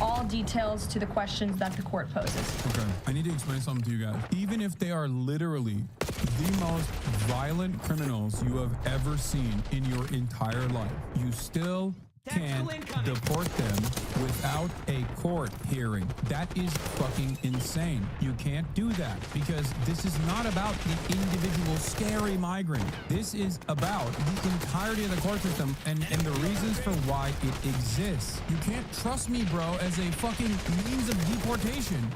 all details to the questions that the court poses. Okay, I need to explain something to you guys. Even if they are literally the most violent criminals you have ever seen in your entire life, you still can't deport them without a court hearing. That is fucking insane. You can't do that because this is not about the individual scary migrant. This is about the entirety of the court system and the reasons for why it exists. You can't trust me, bro, as a fucking means of deportation.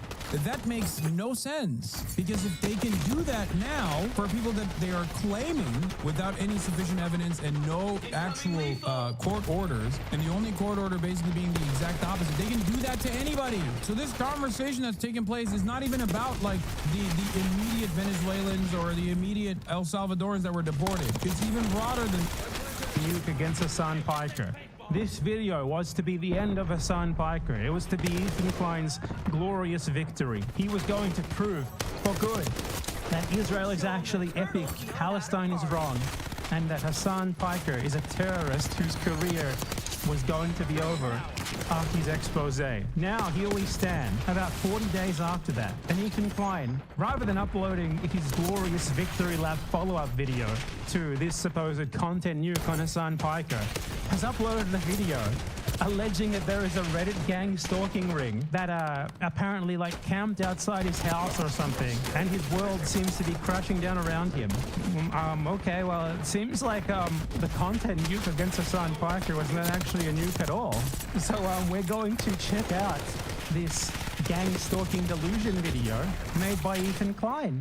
That makes no sense, because if they can do that now for people that they are claiming without any sufficient evidence and no actual court orders, and the only court order basically being the exact opposite, they can do that to anybody. So this conversation that's taking place is not even about like the immediate Venezuelans or the immediate El Salvadorans that were deported. It's even broader than nuke against Hassan Piker. This video was to be the end of Hassan Piker. It was to be Ethan Klein's glorious victory. He was going to prove for good that Israel is actually epic, Palestine is wrong, and that Hassan Piker is a terrorist whose career was going to be over after his expose. Now, here we stand, about 40 days after that, and Ethan Klein, rather than uploading his glorious Victory Lap follow-up video to this supposed content nuke on Hassan Piker, has uploaded the video alleging that there is a Reddit gang stalking ring that apparently like camped outside his house or something, and his world seems to be crashing down around him. Okay, well, it seems like the content nuke against Hassan Piker was not actually a nuke at all. So we're going to check out this gang stalking delusion video made by Ethan Klein.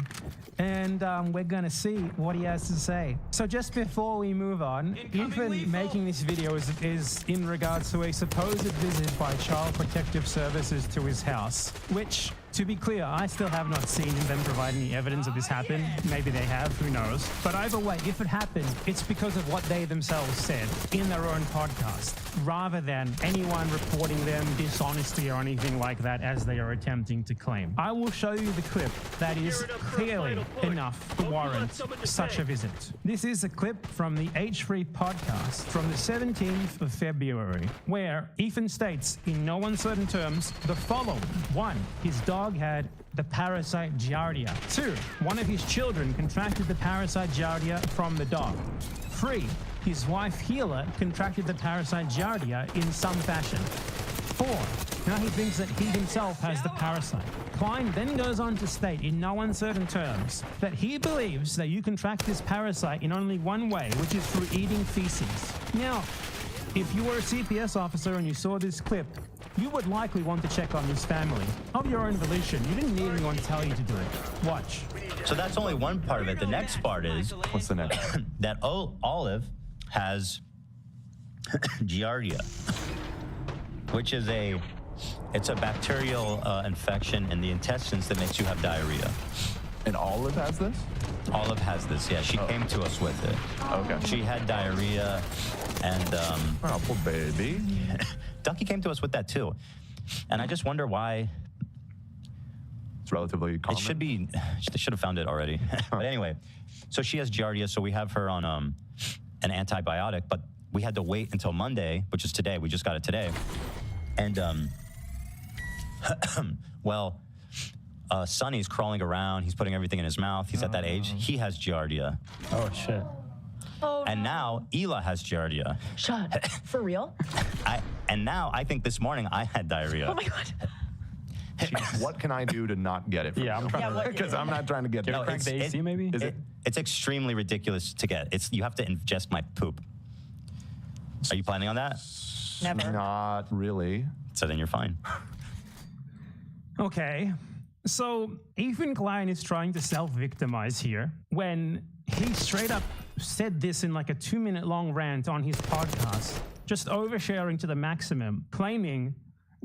And we're going to see what he has to say. So just before we move on, Ethan making this video is in regards to a supposed visit by Child Protective Services to his house, which, to be clear, I still have not seen them provide any evidence that this happened. Maybe they have, who knows. But either way, if it happened, it's because of what they themselves said in their own podcast, rather than anyone reporting them dishonesty or anything like that as they are attempting to claim. I will show you the clip that is clearly enough to warrant such a visit. This is a clip from the H3 podcast from the 17th of February, where Ethan states in no uncertain terms the following. 1. His dog had the parasite Giardia. 2. One of his children contracted the parasite Giardia from the dog. 3. His wife Healer contracted the parasite Giardia in some fashion. 4. Now he thinks that he himself has the parasite. Klein then goes on to state in no uncertain terms that he believes that you contract this parasite in only one way, which is through eating feces. Now, if you were a CPS officer and you saw this clip, you would likely want to check on this family. Of your own volition, you didn't need anyone to tell you to do it. Watch. So that's only one part of it. The next part is... What's the next? That Olive has Giardia, which is it's a bacterial infection in the intestines that makes you have diarrhea. And Olive has this? Olive has this, yeah. She came to us with it. Okay. She had diarrhea and... oh, poor baby. Ducky came to us with that too. And I just wonder why... It's relatively common. It should be... They should have found it already. But anyway, so she has Giardia, so we have her on an antibiotic, but we had to wait until Monday, which is today. We just got it today. And, well... Sonny's crawling around. He's putting everything in his mouth. He's at that age. He has Giardia. Oh, shit. Oh, and now Ela has Giardia. Shut. For real? And now I think this morning I had diarrhea. Oh my God. Jeez, what can I do to not get it? Yeah, I'm trying to, because I'm not trying to get it. Crack the AC, maybe? It's extremely ridiculous to get. You have to ingest my poop. Are you planning on that? Never. Not really. So then you're fine. Okay. So Ethan Klein is trying to self-victimize here when he straight up said this in like a 2-minute long rant on his podcast. just oversharing to the maximum, claiming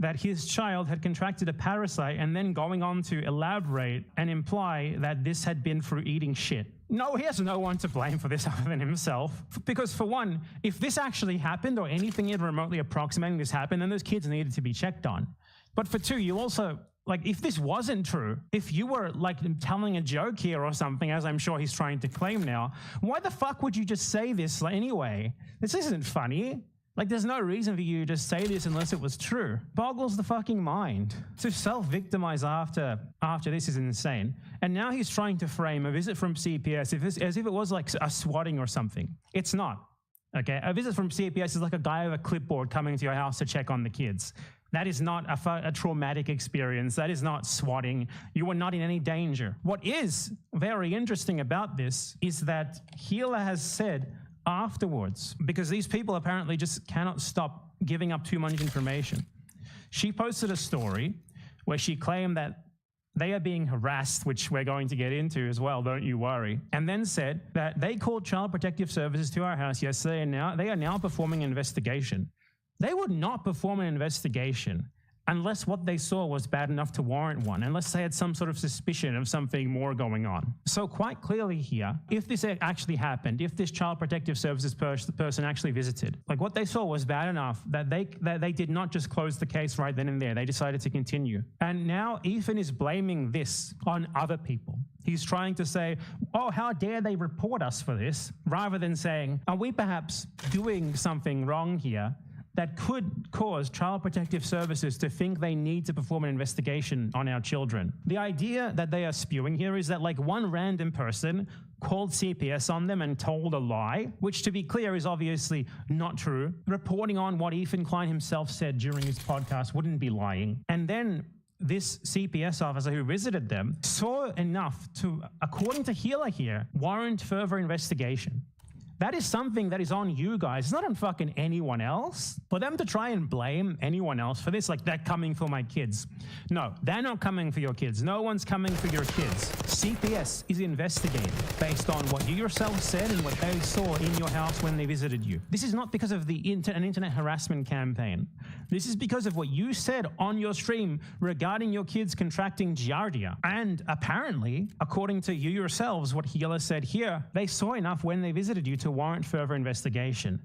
that his child had contracted a parasite and then going on to elaborate and imply that this had been through eating shit. No, he has no one to blame for this other than himself. Because for one, if this actually happened or anything even remotely approximating this happened, then those kids needed to be checked on. But for two, you also, like, if this wasn't true, if you were like telling a joke here or something, as I'm sure he's trying to claim now, why the fuck would you just say this anyway? This isn't funny. Like, there's no reason for you to just say this unless it was true. Boggles the fucking mind. To self-victimize after this is insane. And now he's trying to frame a visit from CPS as if it was like a swatting or something. It's not, okay? A visit from CPS is like a guy with a clipboard coming to your house to check on the kids. That is not a traumatic experience. That is not swatting. You are not in any danger. What is very interesting about this is that Gila has said afterwards, because these people apparently just cannot stop giving up too much information. She posted a story where she claimed that they are being harassed, which we're going to get into as well, don't you worry, and then said that they called Child Protective Services to our house yesterday and they are now performing an investigation. They would not perform an investigation unless what they saw was bad enough to warrant one, unless they had some sort of suspicion of something more going on. So quite clearly here, if this actually happened, if this Child Protective Services person actually visited, like what they saw was bad enough that they did not just close the case right then and there. They decided to continue. And now Ethan is blaming this on other people. He's trying to say, oh, how dare they report us for this, rather than saying, are we perhaps doing something wrong here that could cause Child Protective Services to think they need to perform an investigation on our children. The idea that they are spewing here is that like one random person called CPS on them and told a lie, which to be clear is obviously not true. Reporting on what Ethan Klein himself said during his podcast wouldn't be lying. And then this CPS officer who visited them saw enough to, according to Gila here, warrant further investigation. That is something that is on you guys. It's not on fucking anyone else. For them to try and blame anyone else for this, like they're coming for my kids. No, they're not coming for your kids. No one's coming for your kids. CPS is investigating based on what you yourself said and what they saw in your house when they visited you. This is not because of an internet harassment campaign. This is because of what you said on your stream regarding your kids contracting Giardia. And apparently, according to you yourselves, what Gila said here, they saw enough when they visited you to warrant further investigation.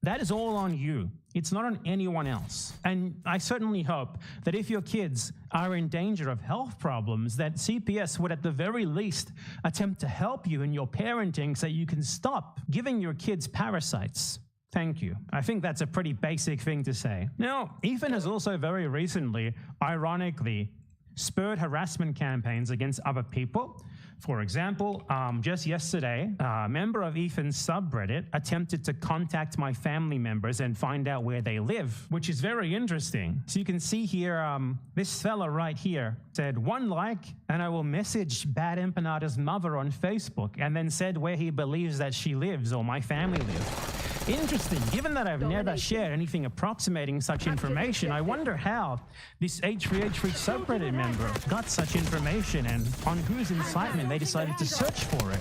That is all on you. It's not on anyone else. And I certainly hope that if your kids are in danger of health problems, that CPS would at the very least attempt to help you in your parenting so you can stop giving your kids parasites. Thank you. I think that's a pretty basic thing to say. Now, Ethan has also very recently, ironically, spurred harassment campaigns against other people. For example, just yesterday, a member of Ethan's subreddit attempted to contact my family members and find out where they live, which is very interesting. So you can see here, this fella right here said, 1 like, and I will message Bad Empanada's mother on Facebook, and then said where he believes that she lives or my family lives. Interesting. Given that I've never shared anything approximating such information, I wonder how this H3H3 subreddit member got such information and on whose incitement they decided to search for it.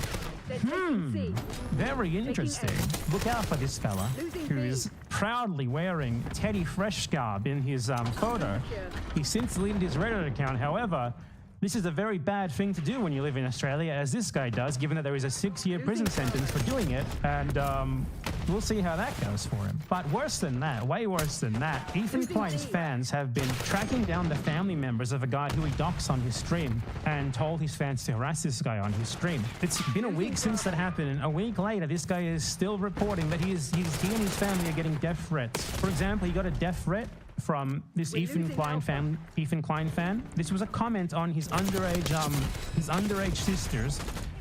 Very interesting. Look out for this fella who is proudly wearing Teddy Fresh garb in his photo. He's since deleted his Reddit account. However, this is a very bad thing to do when you live in Australia, as this guy does, given that there is a 6-year prison sentence for doing it, and we'll see how that goes for him. But worse than that, way worse than that, Ethan Klein's fans have been tracking down the family members of a guy who he doxed on his stream and told his fans to harass this guy on his stream. It's been a week since that happened, and a week later, this guy is still reporting that he and his family are getting death threats. For example, he got a death threat from this Ethan Klein fan. This was a comment on his underage sister's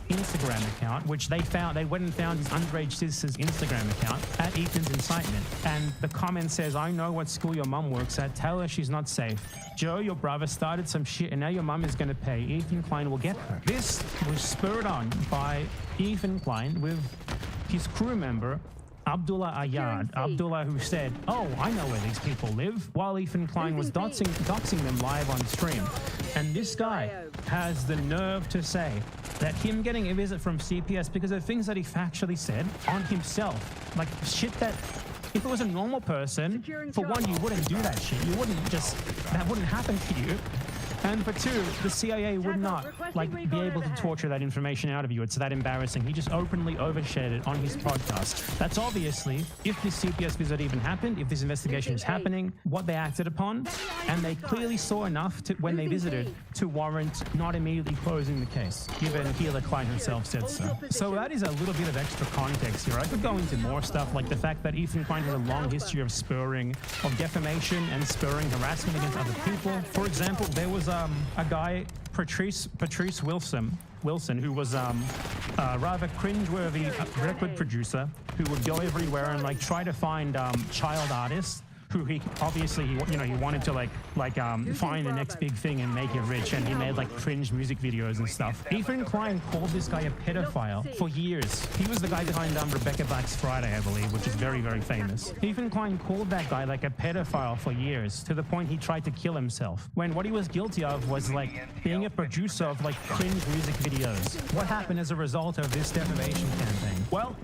Instagram account, which they went and found his underage sister's Instagram account at Ethan's incitement. And the comment says, I know what school your mum works at. Tell her she's not safe. Joe, your brother, started some shit and now your mum is going to pay. Ethan Klein will get her. This was spurred on by Ethan Klein with his crew member, Abdullah Ayad. Abdullah, who said, oh, I know where these people live, while Ethan Klein was doxing them live on stream. And this guy has the nerve to say that him getting a visit from CPS because of things that he factually said on himself, like shit that If it was a normal person, for one, you wouldn't do that shit. You wouldn't just, that wouldn't happen to you. And for two, the CIA would not be able to torture that information out of you. It's that embarrassing. He just openly overshared it on his podcast. That's obviously, if this CPS visit even happened, if this investigation is happening, what they acted upon, and they clearly saw enough to, when they visited, to warrant not immediately closing the case, given here the client himself said so. So that is a little bit of extra context here. I could go into more stuff, like the fact that Ethan Klein has a long history of of defamation and spurring harassment against other people. For example, there was a guy, Patrice Wilson, who was a rather cringeworthy record producer who would go everywhere and try to find child artists who he obviously he wanted to find the next big thing and make it rich, and he made cringe music videos and stuff. Ethan Klein called this guy a pedophile for years. He was the guy behind Rebecca Black's Friday, I believe, which is very, very famous. Ethan Klein called that guy a pedophile for years, to the point he tried to kill himself, when what he was guilty of was being a producer of cringe music videos. What happened as a result of this defamation campaign? Well,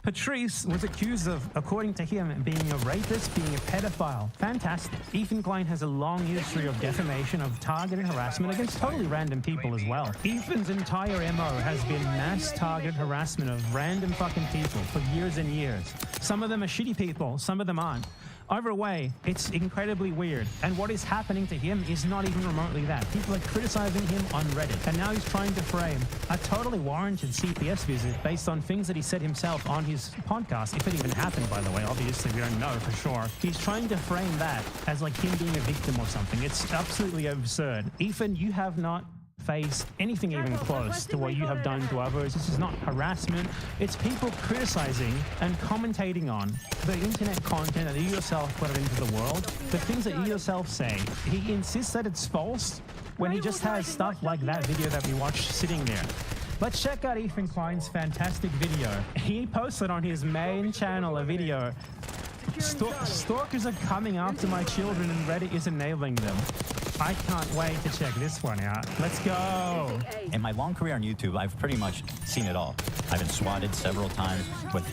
Patrice was accused of, according to him, being a rapist, being a pedophile. Fantastic. Ethan Klein has a long history of defamation, of targeted harassment against totally random people as well. Ethan's entire MO has been mass targeted harassment of random fucking people for years and years. Some of them are shitty people, some of them aren't. Either way, it's incredibly weird. And what is happening to him is not even remotely that. People are criticizing him on Reddit. And now he's trying to frame a totally warranted CPS visit based on things that he said himself on his podcast. If it even happened, by the way, obviously we don't know for sure. He's trying to frame that as him being a victim or something. It's absolutely absurd. Ethan, you have not face anything even close to what you have done to others. This is not harassment. It's people criticizing and commentating on the internet content that you yourself put into the world, the things that you yourself say. He insists that it's false when he just has stuff like that video that we watched sitting there. Let's check out Ethan Klein's fantastic video. He posted on his main channel a video. Stalkers are coming after my children and Reddit is enabling them. I can't wait to check this one out. Let's go. In my long career on YouTube, I've pretty much seen it all. I've been swatted several times with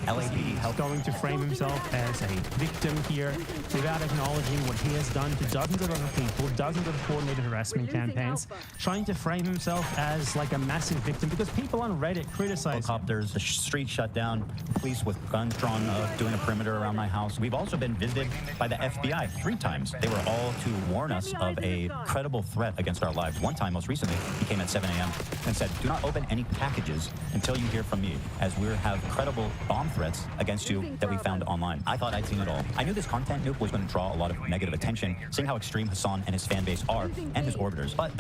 He's going to frame himself as a victim here without acknowledging what he has done to dozens of other people, dozens of coordinated harassment campaigns, trying to frame himself as a massive victim because people on Reddit criticize helicopters, the street shut down, police with guns drawn doing a perimeter around my house. We've also been visited by the FBI 3 times. They were all to warn us of a credible threat against our lives. One time, most recently, he came at 7 a.m. and said, "Do not open any packages until you hear from me, as we have credible bomb threats against you that we found online." I thought I'd seen it all. I knew this content nuke was going to draw a lot of negative attention, seeing how extreme Hassan and his fan base are, and his orbiters. But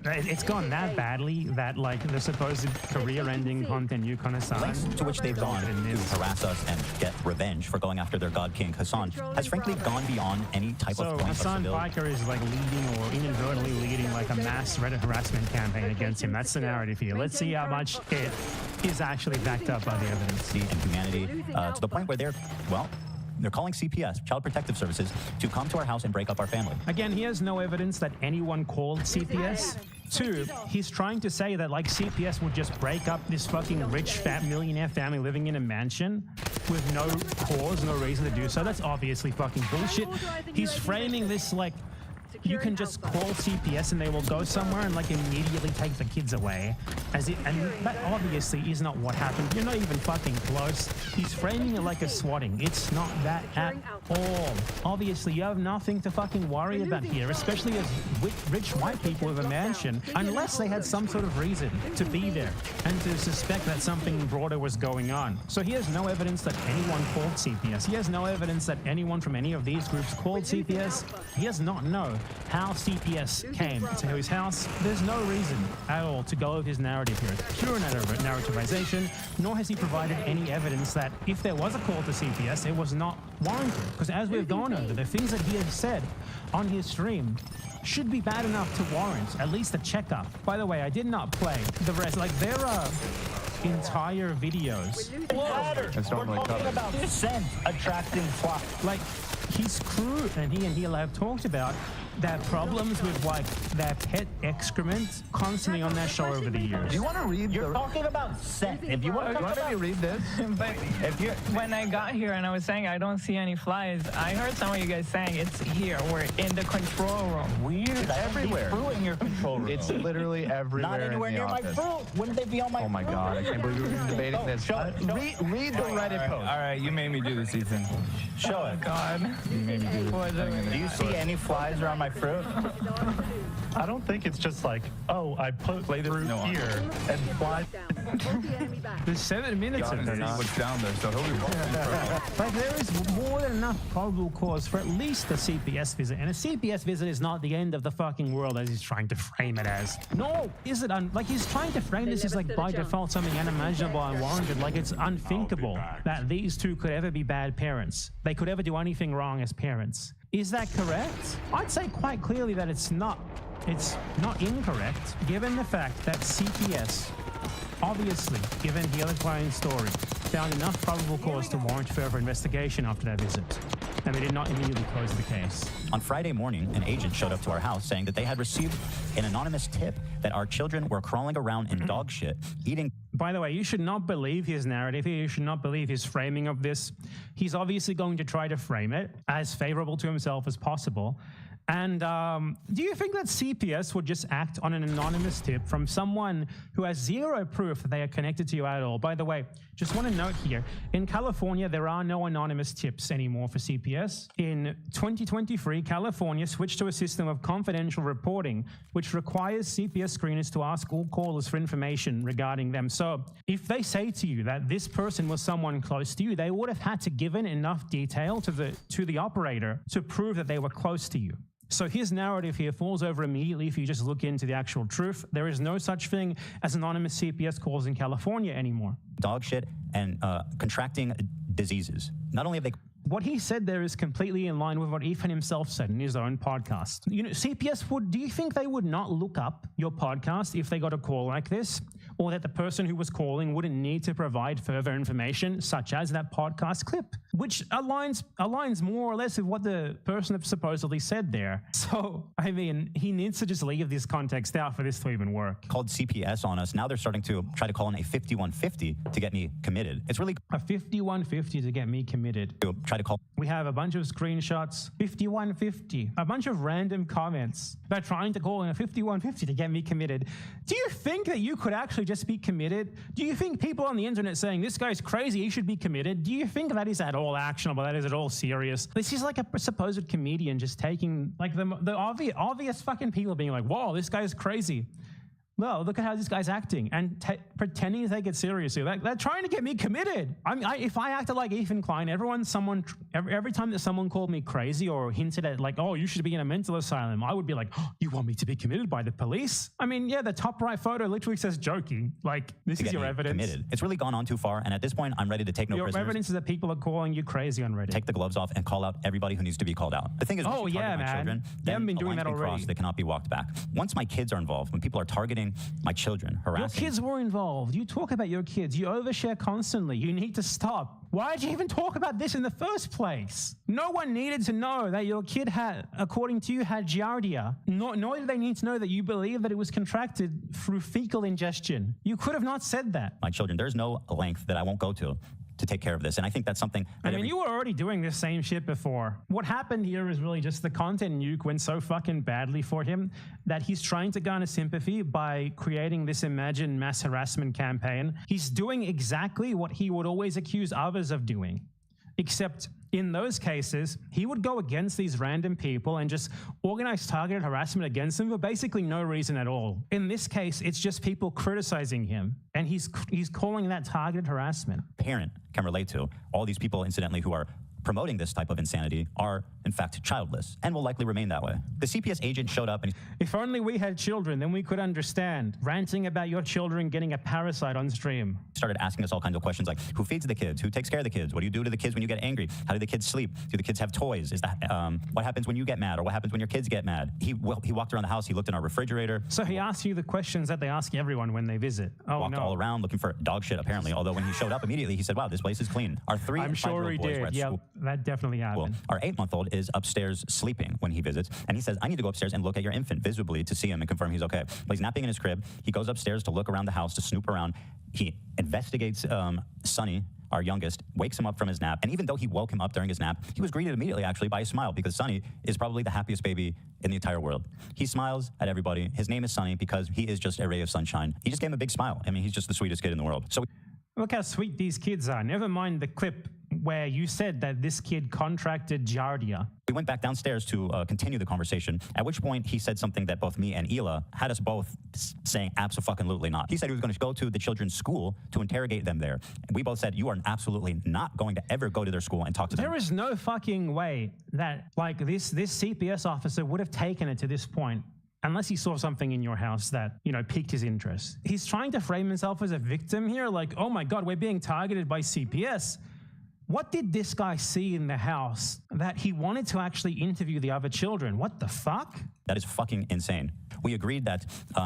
it's gone that badly that the supposed career-ending content nuke on Hassan, lengths to which they've gone to harass us and get revenge for going after their god king Hassan has frankly gone beyond any type of point. Hassan Piker is leading or inadvertently leading a mass Reddit harassment campaign against him. That's the narrative here. Let's see how much it is actually backed up by the evidence. And humanity to the point where they're calling CPS, Child Protective Services, to come to our house and break up our family. Again, he has no evidence that anyone called CPS. 2, he's trying to say that CPS would just break up this fucking rich, fat millionaire family living in a mansion with no cause, no reason to do so. That's obviously fucking bullshit. He's framing this you can just call CPS and they will go somewhere and immediately take the kids away. And that obviously is not what happened. You're not even fucking close. He's framing it like a swatting. It's not that at all. Obviously, you have nothing to fucking worry about here, especially as rich white people with a mansion, unless they had some sort of reason to be there and to suspect that something broader was going on. So he has no evidence that anyone called CPS. He has no evidence that anyone from any of these groups called CPS. He does not know how CPS came to his house. There's no reason at all to go with his narrative here. It's pure narrativization, nor has he provided any evidence that if there was a call to CPS, it was not warranted. Because as we've gone over, the things that he has said on his stream should be bad enough to warrant at least a checkup. By the way, I did not play the rest. There are entire videos. We're talking about dissent attracting flock. His crew and he have talked about their problems with like their pet excrement constantly on their show over the years. Do you want to read? You're talking about sex. If you want me to read this, but when I got here and I was saying I don't see any flies, I heard some of you guys saying it's here. We're in the control room. Weird. It's everywhere. Fruit in your control room. It's literally everywhere. Not anywhere in the near office. my fruit. Wouldn't they be on my? Oh my God! I can't believe we're debating this. Read the Reddit post. All right, you made me do this, Ethan. Show it. God. You made me do this. Do you see any flies around my fruit? I don't think it's just like, oh, I put fruit here and flies. There's 7 minutes of this. What's down there, so he'll be walking. But there is more than enough probable cause for at least a CPS visit. And a CPS visit is not the end of the fucking world as he's trying to frame it as. No, is it? Like he's trying to frame this as like by default something unimaginable and unwarranted. Like it's unthinkable that these two could ever be bad parents. They could ever do anything wrong as parents. Is that correct? I'd say quite clearly that it's not. It's not incorrect, given the fact that CPS, obviously, given Healy Klein's story, found enough probable cause to warrant further investigation after that visit, and they did not immediately close the case. On Friday morning, an agent showed up to our house saying that they had received an anonymous tip that our children were crawling around in dog shit, eating. By the way, you should not believe his narrative here. You should not believe his framing of this. He's obviously going to try to frame it as favorable to himself as possible. And do you think that CPS would just act on an anonymous tip from someone who has zero proof that they are connected to you at all? By the way, just want to note here, in California, there are no anonymous tips anymore for CPS. In 2023, California switched to a system of confidential reporting, which requires CPS screeners to ask all callers for information regarding them. So if they say to you that this person was someone close to you, they would have had to give in enough detail to the operator to prove that they were close to you. So his narrative here falls over immediately if you just look into the actual truth. There is no such thing as anonymous CPS calls in California anymore. Dog shit and contracting diseases. Not only have they... What he said there is completely in line with what Ethan himself said in his own podcast. You know, CPS do you think they would not look up your podcast if they got a call like this? Or that the person who was calling wouldn't need to provide further information, such as that podcast clip, which aligns more or less with what the person supposedly said there. So, I mean, he needs to just leave this context out for this to even work. Called CPS on us. Now they're starting to try to call in a 5150 to get me committed. It's really... A 5150 to get me committed. Try to call... We have a bunch of screenshots, 5150, a bunch of random comments. They're trying to call in a 5150 to get me committed. Do you think that you could actually just be committed? Do you think people on the internet saying this guy's crazy, he should be committed? Do you think that is at all actionable? That is at all serious? This is like a supposed comedian just taking like the obvious fucking people being like, whoa, this guy's crazy. No, look at how this guy's acting and pretending to take it seriously. They're trying to get me committed. If I acted like Ethan Klein, every time that someone called me crazy or hinted at like, oh, you should be in a mental asylum, I would be like, oh, you want me to be committed by the police? I mean, yeah, the top right photo literally says joking. Like, this is your evidence. Committed. It's really gone on too far, and at this point, I'm ready to take no prisoners. Your evidence is that people are calling you crazy on Reddit. Take the gloves off and call out everybody who needs to be called out. The thing is, oh yeah, man, children, they haven't been doing that already. They cannot be walked back. Once my kids are involved, when people are targeting my children, harassing. Your kids were involved. You talk about your kids. You overshare constantly. You need to stop. Why did you even talk about this in the first place? No one needed to know that your kid had, according to you, had giardia. Nor did they need to know that you believe that it was contracted through fecal ingestion. You could have not said that. My children, there's no length that I won't go to take care of this. And I think that's something that you were already doing this same shit before. What happened here is really just the content nuke went so fucking badly for him that he's trying to garner sympathy by creating this imagined mass harassment campaign. He's doing exactly what he would always accuse others of doing. Except in those cases, he would go against these random people and just organize targeted harassment against them for basically no reason at all. In this case, it's just people criticizing him, and he's calling that targeted harassment. Parent can relate to. All these people, incidentally, who are promoting this type of insanity are, in fact, childless and will likely remain that way. The CPS agent showed up and... If only we had children, then we could understand. Ranting about your children getting a parasite on stream. Started asking us all kinds of questions like, who feeds the kids? Who takes care of the kids? What do you do to the kids when you get angry? How do the kids sleep? Do the kids have toys? Is that what happens when you get mad, or what happens when your kids get mad? He walked around the house. He looked in our refrigerator. So he asked you the questions that they ask everyone when they visit. Oh, walked all around looking for dog shit, apparently. Although when he showed up immediately, he said, wow, this place is clean. Our 3 and 5-year-old boys were at school. that definitely happened. Our 8-month-old is upstairs sleeping when he visits, and he says, I need to go upstairs and look at your infant visibly to see him and confirm he's okay. But he's napping in his crib. He goes upstairs to look around the house, to snoop around. He investigates Sonny, our youngest, wakes him up from his nap. And even though he woke him up during his nap, he was greeted immediately, actually, by a smile, because Sonny is probably the happiest baby in the entire world. He smiles at everybody. His name is Sonny because he is just a ray of sunshine. He just gave him a big smile. I mean, he's just the sweetest kid in the world. So look how sweet these kids are. Never mind the clip where you said that this kid contracted Giardia. we went back downstairs to continue the conversation, at which point he said something that both me and Hila had us both saying abso-fucking-lutely not. He said he was going to go to the children's school to interrogate them there. And we both said, you are absolutely not going to ever go to their school and talk to them. There is no fucking way that, like, this CPS officer would have taken it to this point unless he saw something in your house that, you know, piqued his interest. He's trying to frame himself as a victim here, like, oh my God, we're being targeted by CPS. What did this guy see in the house that he wanted to actually interview the other children? What the fuck? That is fucking insane. We agreed that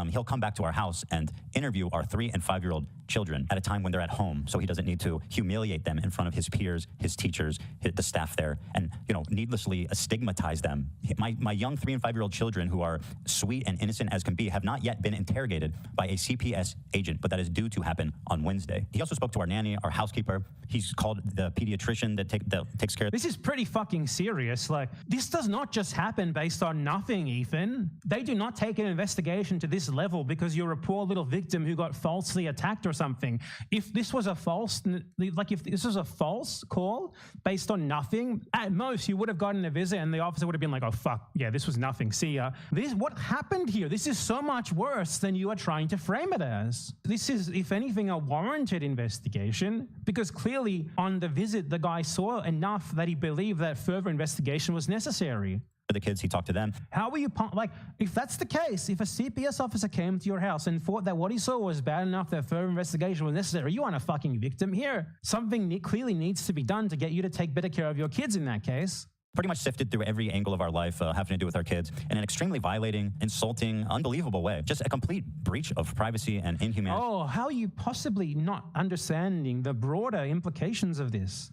he'll come back to our house and interview our 3- and 5-year-old children at a time when they're at home, so he doesn't need to humiliate them in front of his peers, his teachers, the staff there, and, you know, needlessly stigmatize them. My young 3- and 5-year-old children, who are sweet and innocent as can be, have not yet been interrogated by a CPS agent, but that is due to happen on Wednesday. He also spoke to our nanny, our housekeeper. He's called the pediatrician that takes care of... This is pretty fucking serious. Like, this does not just happen based on nothing, Ethan. They do not take an investigation to this level because you're a poor little victim who got falsely attacked or something. If this was a false, like if this was a false call based on nothing, at most you would have gotten a visit and the officer would have been like, oh fuck, yeah, this was nothing, see ya. What happened here? This is so much worse than you are trying to frame it as. This is, if anything, a warranted investigation, because clearly on the visit the guy saw enough that he believed that further investigation was necessary. The kids, he talked to them. How are you, like, if that's the case, if a CPS officer came to your house and thought that what he saw was bad enough that further investigation was necessary, you aren't a fucking victim here. Something clearly needs to be done to get you to take better care of your kids in that case. Pretty much sifted through every angle of our life having to do with our kids in an extremely violating, insulting, unbelievable way. Just a complete breach of privacy and inhumanity. Oh, how are you possibly not understanding the broader implications of this?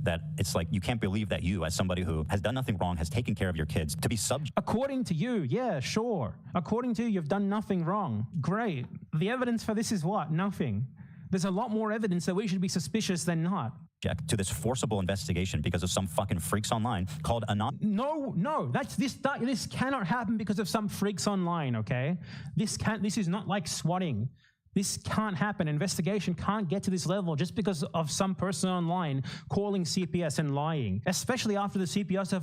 That it's like you can't believe that you, as somebody who has done nothing wrong, has taken care of your kids, to be subject. According to you, yeah, sure. According to you, you've done nothing wrong. Great. The evidence for this is what? Nothing. There's a lot more evidence that we should be suspicious than not. To this forcible investigation because of some fucking freaks online called No, this cannot happen because of some freaks online, okay? This is not like swatting. This can't happen. Investigation can't get to this level just because of some person online calling CPS and lying, especially after the CPS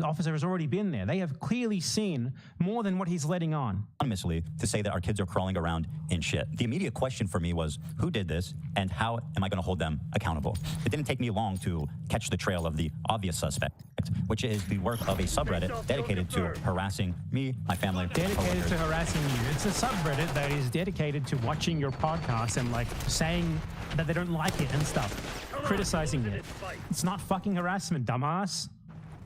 officer has already been there. They have clearly seen more than what he's letting on. Anonymously, to say that our kids are crawling around in shit. The immediate question for me was, who did this and how am I going to hold them accountable? It didn't take me long to catch the trail of the obvious suspect, which is the work of a subreddit dedicated to harassing me, my family. Dedicated to harassing you. It's a subreddit that is dedicated to watching your podcast and, like, saying that they don't like it and stuff, criticizing it. It's not fucking harassment, dumbass.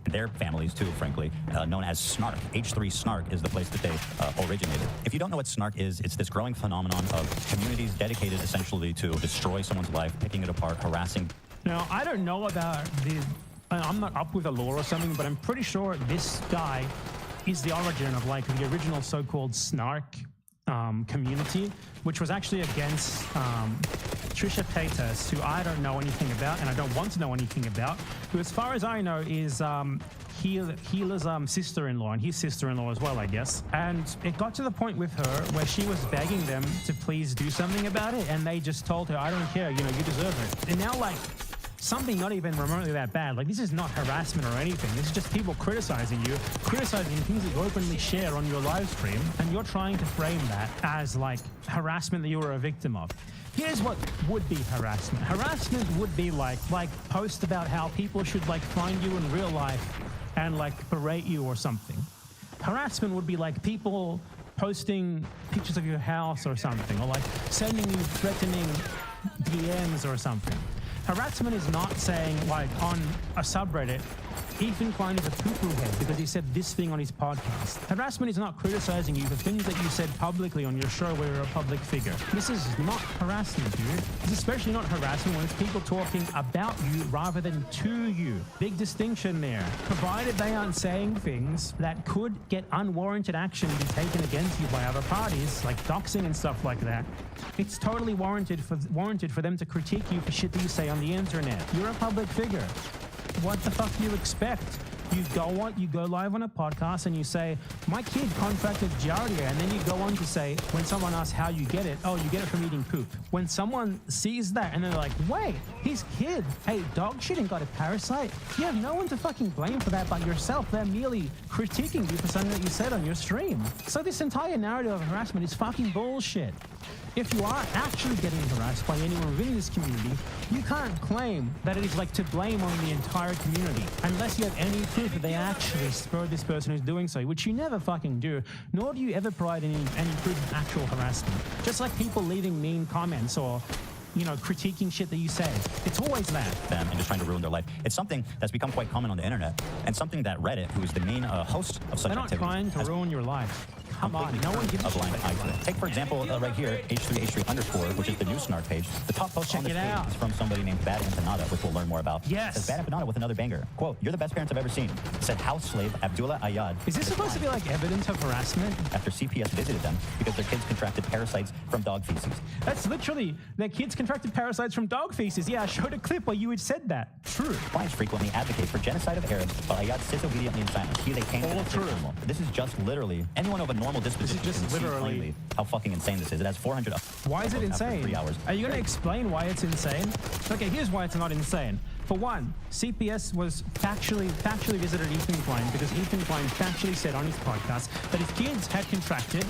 Their families too, frankly, known as Snark. H3 Snark is the place that they originated. If you don't know what Snark is, it's this growing phenomenon of communities dedicated essentially to destroy someone's life, picking it apart, harassing. Now, I don't know about I'm not up with the law or something, but I'm pretty sure this guy is the origin of, like, the original so-called Snark community, which was actually against Trisha Paytas, who I don't know anything about and I don't want to know anything about, who, as far as I know, is Hila's sister-in-law and his sister-in-law as well, I guess. And it got to the point with her where she was begging them to please do something about it, and they just told her, I don't care, you know, you deserve it. And now, like, something not even remotely that bad. Like, this is not harassment or anything. This is just people criticizing you, criticizing things that you openly share on your live stream, and you're trying to frame that as, like, harassment that you were a victim of. Here's what would be harassment. Harassment would be like post about how people should, like, find you in real life and, like, berate you or something. Harassment would be like people posting pictures of your house or something, or, like, sending you threatening DMs or something. Harassment is not saying, like, on a subreddit, Ethan Klein is a poo-poo head because he said this thing on his podcast. Harassment is not criticizing you for things that you said publicly on your show where you're a public figure. This is not harassment, dude. It's especially not harassment when it's people talking about you rather than to you. Big distinction there. Provided they aren't saying things that could get unwarranted action and be taken against you by other parties, like doxing and stuff like that, it's totally warranted for them to critique you for shit that you say on the internet. You're a public figure. What the fuck do you expect? You go live on a podcast and you say, my kid contracted Giardia, and then you go on to say, when someone asks how you get it, oh, you get it from eating poop. When someone sees that and they're like, wait, his kid ate dog shit and got a parasite, you have no one to fucking blame for that but yourself. They're merely critiquing you for something that you said on your stream. So this entire narrative of harassment is fucking bullshit. If you are actually getting harassed by anyone within this community, you can't claim that it is like to blame on the entire community unless you have any proof that they actually spurred this person who's doing so, which you never fucking do, nor do you ever provide any proof of actual harassment. Just like people leaving mean comments or, you know, critiquing shit that you say. It's always that. Them and just trying to ruin their life. It's something that's become quite common on the internet, and something that Reddit, who is the main host of such They're not activities, trying to ruin your life. Come on, no one gives a blind eye to it. Take, for example, right here, H3H3_, which is the news snark page. The top post on this page is from somebody named Bad Empanada, which we'll learn more about. Yes. It says Bad Empanada with another banger. Quote, "You're the best parents I've ever seen." It said house slave Abdullah Ayad. Is this supposed to be like evidence of harassment? After CPS visited them because their kids contracted parasites from dog feces. That's literally, their kids contracted parasites from dog feces. Yeah, I showed a clip where you had said that. True. Clients frequently advocate for genocide of Arabs, while Ayad sits obediently in silence. He, they came All true. This is just literally, anyone of a normal disposition can see plainly how fucking insane this is. It has 400... Why is it insane? 3 hours. Are you going to explain why it's insane? Okay, here's why it's not insane. For one, CPS was factually visited Ethan Klein because Ethan Klein factually said on his podcast that his kids had contracted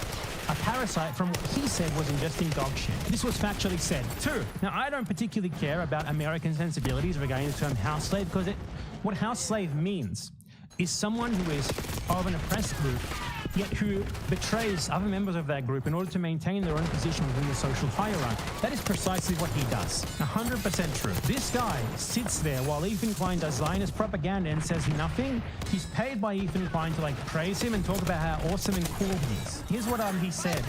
a parasite from what he said was ingesting dog shit. This was factually said. Two, now I don't particularly care about American sensibilities regarding the term house slave because what house slave means is someone who is of an oppressed group yet who betrays other members of that group in order to maintain their own position within the social hierarchy. That is precisely what he does. 100% true. This guy sits there while Ethan Klein does Zionist propaganda and says nothing. He's paid by Ethan Klein to like praise him and talk about how awesome and cool he is. Here's what he said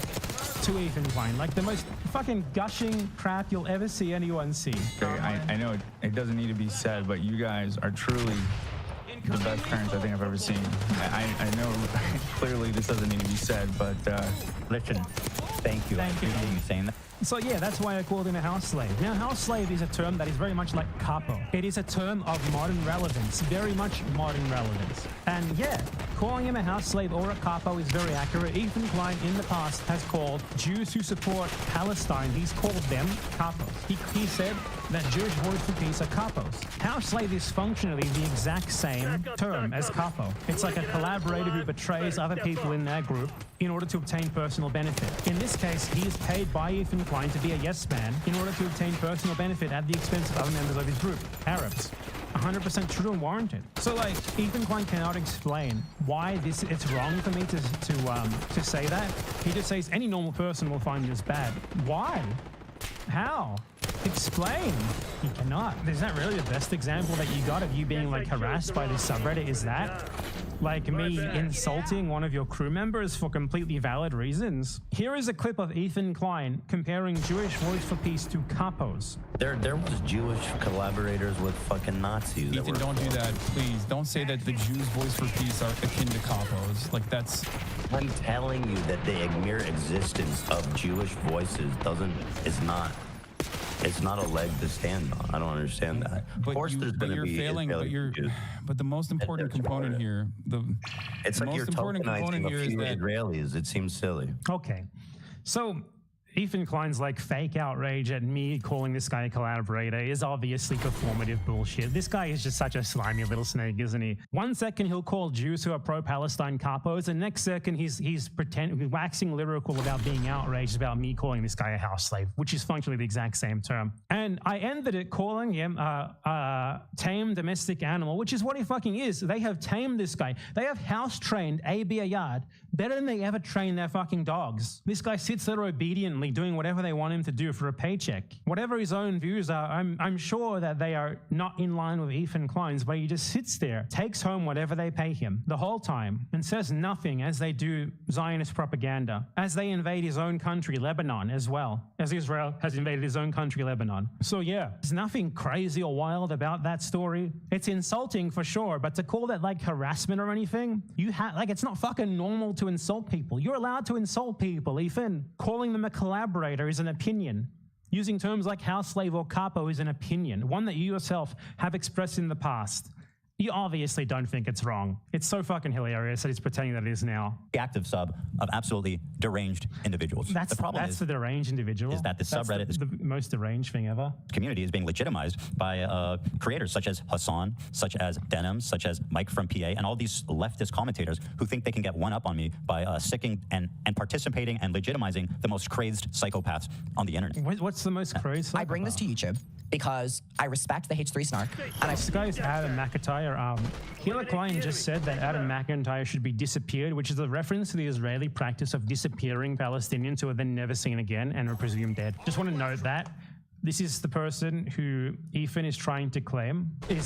to Ethan Klein, like the most fucking gushing crap you'll ever see anyone see. Okay, I know it doesn't need to be said, but you guys are truly the best parents I think I've ever seen. I know clearly this doesn't need to be said, but listen, thank you. Thank you. You saying that. So yeah, that's why I called him a house slave. Now, house slave is a term that is very much like capo. It is a term of modern relevance, very much modern relevance. And yeah, calling him a house slave or a capo is very accurate. Ethan Klein in the past has called Jews who support Palestine, he's called them capos. He said that Jewish Voice for Peace are capos. House slave is functionally the exact same term as capo. It's like a collaborator who betrays other people in their group in order to obtain personal benefit. In this case, he is paid by Ethan Klein to be a yes man in order to obtain personal benefit at the expense of other members of his group, Arabs. 100% true and warranted. So like, Ethan Klein cannot explain why it's wrong for me to say that. He just says any normal person will find this bad. Why? How? Explain. He cannot. Is that really the best example that you got of you being like harassed by this subreddit? Is that like me insulting one of your crew members for completely valid reasons? Here is a clip of Ethan Klein comparing Jewish Voice for Peace to capos. There was Jewish collaborators with fucking Nazis. Ethan, don't do that, please. Don't say that the Jews' Voice for Peace are akin to capos. Like, that's... I'm telling you that the mere existence of Jewish voices it's not a leg to stand on. I don't understand that. But of course, there's going to be failing. But the most important component here, it's like you're tokenizing a few Israelis. It seems silly. Okay, so Ethan Klein's like fake outrage at me calling this guy a collaborator is obviously performative bullshit. This guy is just such a slimy little snake, isn't he? One second he'll call Jews who are pro-Palestine capos, and next second he's waxing lyrical about being outraged about me calling this guy a house slave, which is functionally the exact same term. And I ended it calling him a tame domestic animal, which is what he fucking is. They have tamed this guy. They have house-trained A.B. Ayad better than they ever trained their fucking dogs. This guy sits there obediently constantly doing whatever they want him to do for a paycheck. Whatever his own views are, I'm sure that they are not in line with Ethan Klein's, but he just sits there, takes home whatever they pay him the whole time, and says nothing as they do Zionist propaganda, as they invade his own country, Lebanon, as well, as Israel has invaded his own country, Lebanon. So yeah, there's nothing crazy or wild about that story. It's insulting for sure, but to call that like harassment or anything, it's not fucking normal to insult people. You're allowed to insult people, Ethan. Calling them a collaborator is an opinion. Using terms like house slave or capo is an opinion, one that you yourself have expressed in the past. You obviously don't think it's wrong. It's so fucking hilarious that he's pretending that it is now. The active sub of absolutely deranged individuals. That's the deranged individual. Is that the subreddit, the most deranged thing ever. Community is being legitimized by creators such as Hassan, such as Denim, such as Mike from PA, and all these leftist commentators who think they can get one up on me by sicking and participating and legitimizing the most crazed psychopaths on the internet. What's the most crazed psychopath? I bring this to YouTube because I respect the H3 snark. And this guy's Adam McIntyre. Hillary Klein just said that Adam McIntyre should be disappeared, which is a reference to the Israeli practice of disappearing Palestinians who are then never seen again and are presumed dead. Just want to note that. This is the person who Ethan is trying to claim is